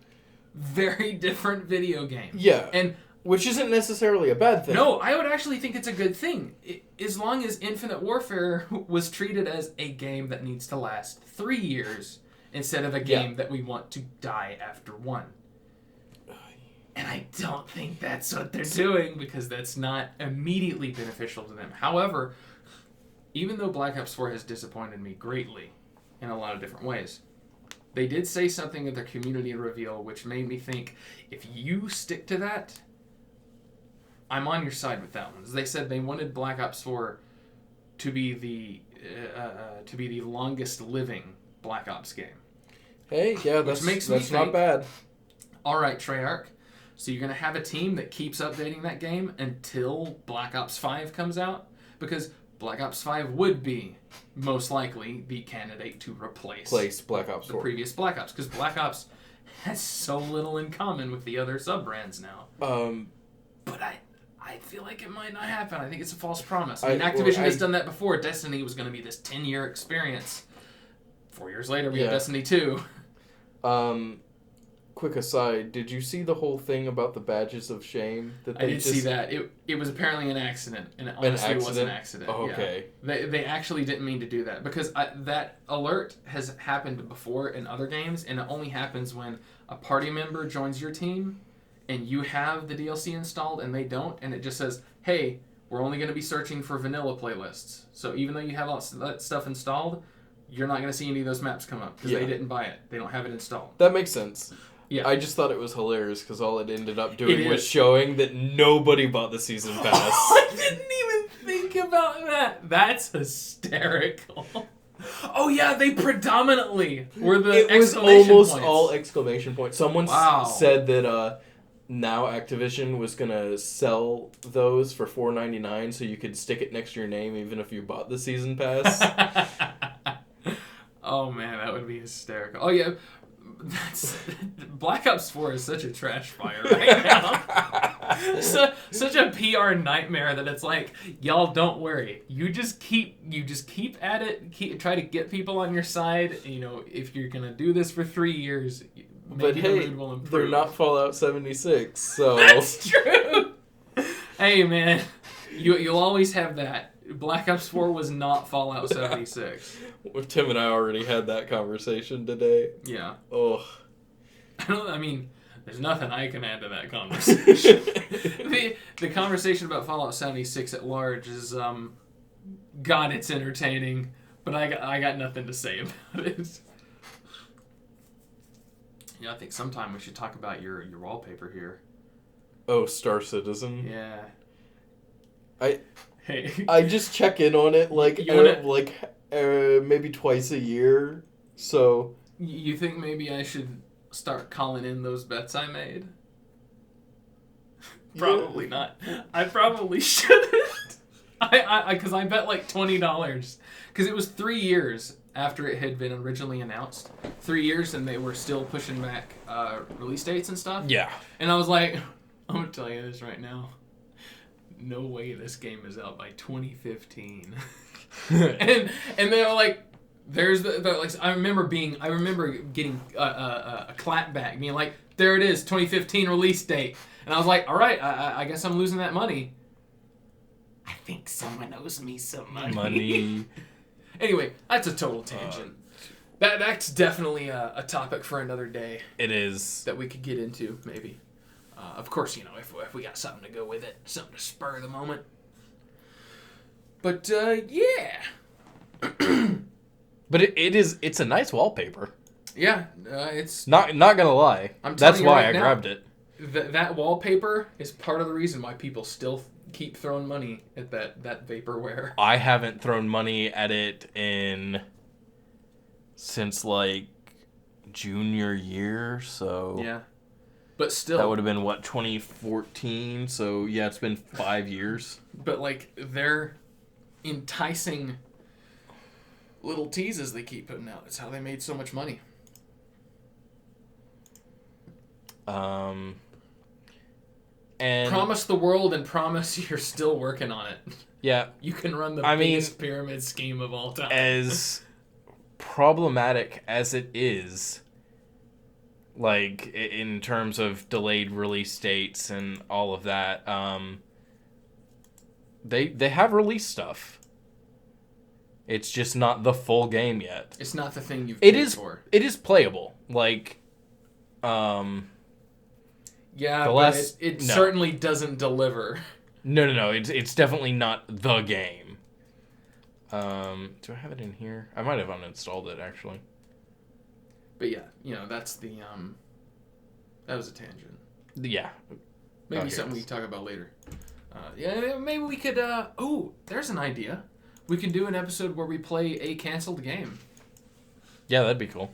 Very different video game. Yeah. And which isn't necessarily a bad thing. No, I would actually think it's a good thing. As long as Infinite Warfare was treated as a game that needs to last 3 years instead of a game that we want to die after 1. And I don't think that's what they're doing, because that's not immediately beneficial to them. However, even though Black Ops 4 has disappointed me greatly in a lot of different ways, they did say something at their community reveal which made me think, if you stick to that, I'm on your side with that one. They said they wanted Black Ops 4 to be the longest living Black Ops game. Hey, yeah, that's not bad. All right, Treyarch. So you're going to have a team that keeps updating that game until Black Ops 5 comes out? Because Black Ops 5 would be, most likely, the candidate to replace Black Ops 4. The previous Black Ops. Because Black Ops has so little in common with the other sub-brands now. But I feel like it might not happen. I think it's a false promise. I mean, Activision has done that before. Destiny was going to be this 10-year experience. 4 years later, we have Destiny 2. Quick aside, did you see the whole thing about the badges of shame? I did see that. It was apparently an accident, and it honestly was an accident. Oh, okay. Yeah. They actually didn't mean to do that, because that alert has happened before in other games, and it only happens when a party member joins your team, and you have the DLC installed, and they don't, and it just says, hey, we're only going to be searching for vanilla playlists. So even though you have all that stuff installed, you're not going to see any of those maps come up, because they didn't buy it. They don't have it installed. That makes sense. Yeah. I just thought it was hilarious because all it ended up doing was showing that nobody bought the season pass. I didn't even think about that. That's hysterical. Oh yeah, they predominantly were the exclamation almost points. All exclamation points. Someone said that now Activision was gonna sell those for $4.99 so you could stick it next to your name even if you bought the season pass. Oh man, that would be hysterical. Oh yeah. Black Ops 4 is such a trash fire right now. Such a PR nightmare that it's like, y'all don't worry. You just keep at it. Try to get people on your side. You know, if you're gonna do this for 3 years, maybe the mood will improve. They're not Fallout 76, so that's true. Hey man, you'll always have that. Black Ops 4 was not Fallout 76. Tim and I already had that conversation today. Yeah. Oh. I mean, there's nothing I can add to that conversation. the conversation about Fallout 76 at large is, God, it's entertaining, but I got nothing to say about it. Yeah, I think sometime we should talk about your wallpaper here. Oh, Star Citizen. Yeah. I just check in on it maybe twice a year. So you think maybe I should start calling in those bets I made? Probably not. I probably shouldn't. Because I bet like $20. Because it was 3 years after it had been originally announced. 3 years, and they were still pushing back release dates and stuff. Yeah. And I was like, I'm going to tell you this right now. No way this game is out by 2015. and they were like, there's like, I remember getting a clap back, being like, there it is, 2015 release date. And I was like, all right, I guess I'm losing that money. I think someone owes me some money. Anyway, that's a total tangent. That's definitely a topic for another day. It is. That we could get into, maybe. Of course, you know, if we got something to go with it, something to spur the moment. But, yeah. But it's a nice wallpaper. Yeah, it's... Not gonna lie. That's why I grabbed it. That wallpaper is part of the reason why people still keep throwing money at that vaporware. I haven't thrown money at it since, like, junior year, so... Yeah. But still... That would have been, 2014? So, yeah, it's been 5 years. But, like, they're enticing little teases they keep putting out. It's how they made so much money. And promise the world and promise you're still working on it. Yeah. You can run the biggest pyramid scheme of all time. As problematic as it is... Like, in terms of delayed release dates and all of that, they have released stuff. It's just not the full game yet. It's not the thing you've paid for. It is playable. Like, Yeah, The but last it no. certainly doesn't deliver. No. It's definitely not the game. Do I have it in here? I might have uninstalled it actually. But yeah, that's the that was a tangent. Yeah. Maybe something we can talk about later. Yeah, maybe we could. There's an idea. We can do an episode where we play a canceled game. Yeah, that'd be cool.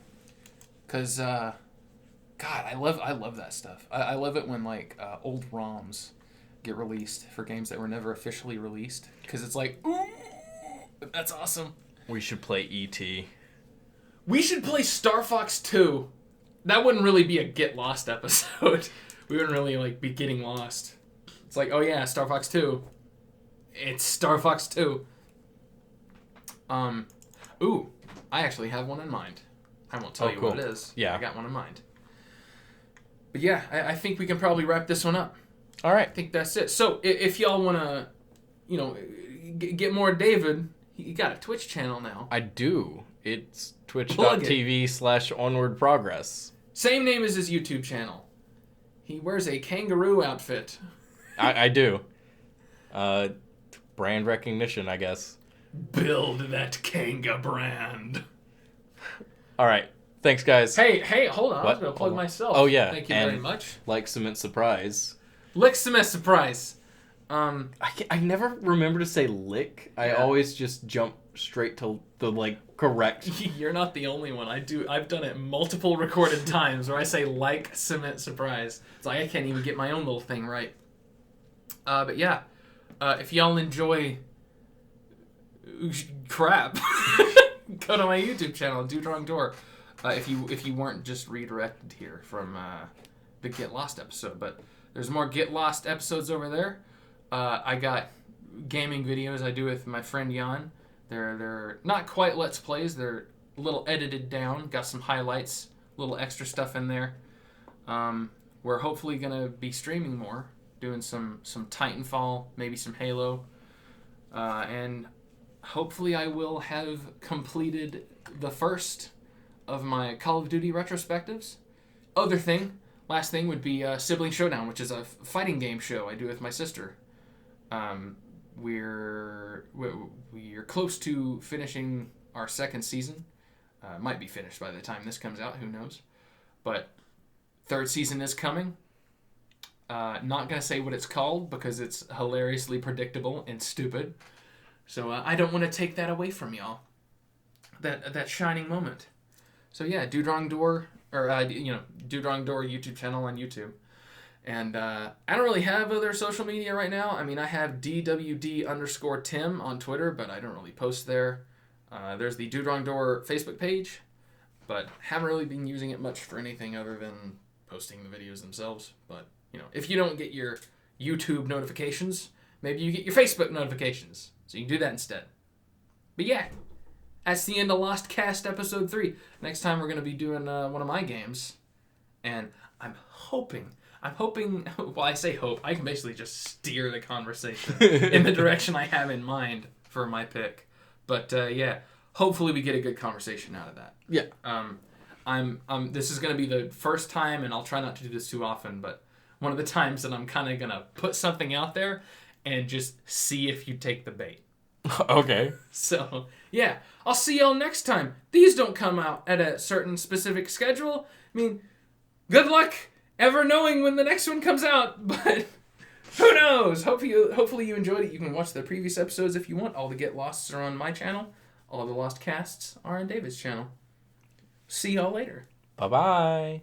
Cause, God, I love that stuff. I love it when like old ROMs get released for games that were never officially released. Cause it's like, ooh, that's awesome. We should play E.T. We should play Star Fox 2. That wouldn't really be a Get Lost episode. We wouldn't really like be getting lost. It's like, oh yeah, Star Fox 2. It's Star Fox 2. Ooh, I actually have one in mind. I won't tell you cool. what it is. Yeah. I got one in mind. But yeah, I think we can probably wrap this one up. All right. I think that's it. So if y'all want to, get more David, he got a Twitch channel now. I do. It's twitch.tv/onwardprogress. Same name as his YouTube channel. He wears a kangaroo outfit. I do. Brand recognition, I guess. Build that Kanga brand. All right. Thanks, guys. Hey, hold on. What? I was going to plug myself. Oh, yeah. Thank you and very much. Like Cement Surprise. Lick Cement Surprise. I never remember to say lick. I always just jump straight to the correct. You're not the only one. I've done it multiple recorded times where I say like Cement Surprise. It's like I can't even get my own little thing right. But yeah, if y'all enjoy crap, go to my YouTube channel, Do Drunk Door. If you weren't just redirected here from the Get Lost episode, but there's more Get Lost episodes over there. I got gaming videos I do with my friend Jan. They're not quite Let's Plays. They're a little edited down. Got some highlights, little extra stuff in there. We're hopefully gonna be streaming more, doing some Titanfall, maybe some Halo, and hopefully I will have completed the first of my Call of Duty retrospectives. Last thing would be Sibling Showdown, which is a fighting game show I do with my sister. We're close to finishing our second season. Might be finished by the time this comes out, who knows. But third season is coming. Not going to say what it's called because it's hilariously predictable and stupid. So I don't want to take that away from y'all. That shining moment. So yeah, Do Drunk Door, or Do Drunk Door YouTube channel on YouTube. And I don't really have other social media right now. I mean, I have DWD_Tim on Twitter, but I don't really post there. There's the Do Drunk Door Facebook page, but haven't really been using it much for anything other than posting the videos themselves. But, if you don't get your YouTube notifications, maybe you get your Facebook notifications. So you can do that instead. But yeah, that's the end of LostCast episode 3. Next time we're going to be doing one of my games. And I'm hoping, well, I say hope, I can basically just steer the conversation in the direction I have in mind for my pick. But yeah, hopefully we get a good conversation out of that. Yeah. This is going to be the first time, and I'll try not to do this too often, but one of the times that I'm kind of going to put something out there and just see if you take the bait. Okay. So, yeah, I'll see y'all next time. These don't come out at a certain specific schedule. I mean, good luck ever knowing when the next one comes out, but who knows? Hopefully you enjoyed it. You can watch the previous episodes if you want. All the Get Losts are on my channel. All the Lost Casts are on David's channel. See y'all later. Bye-bye.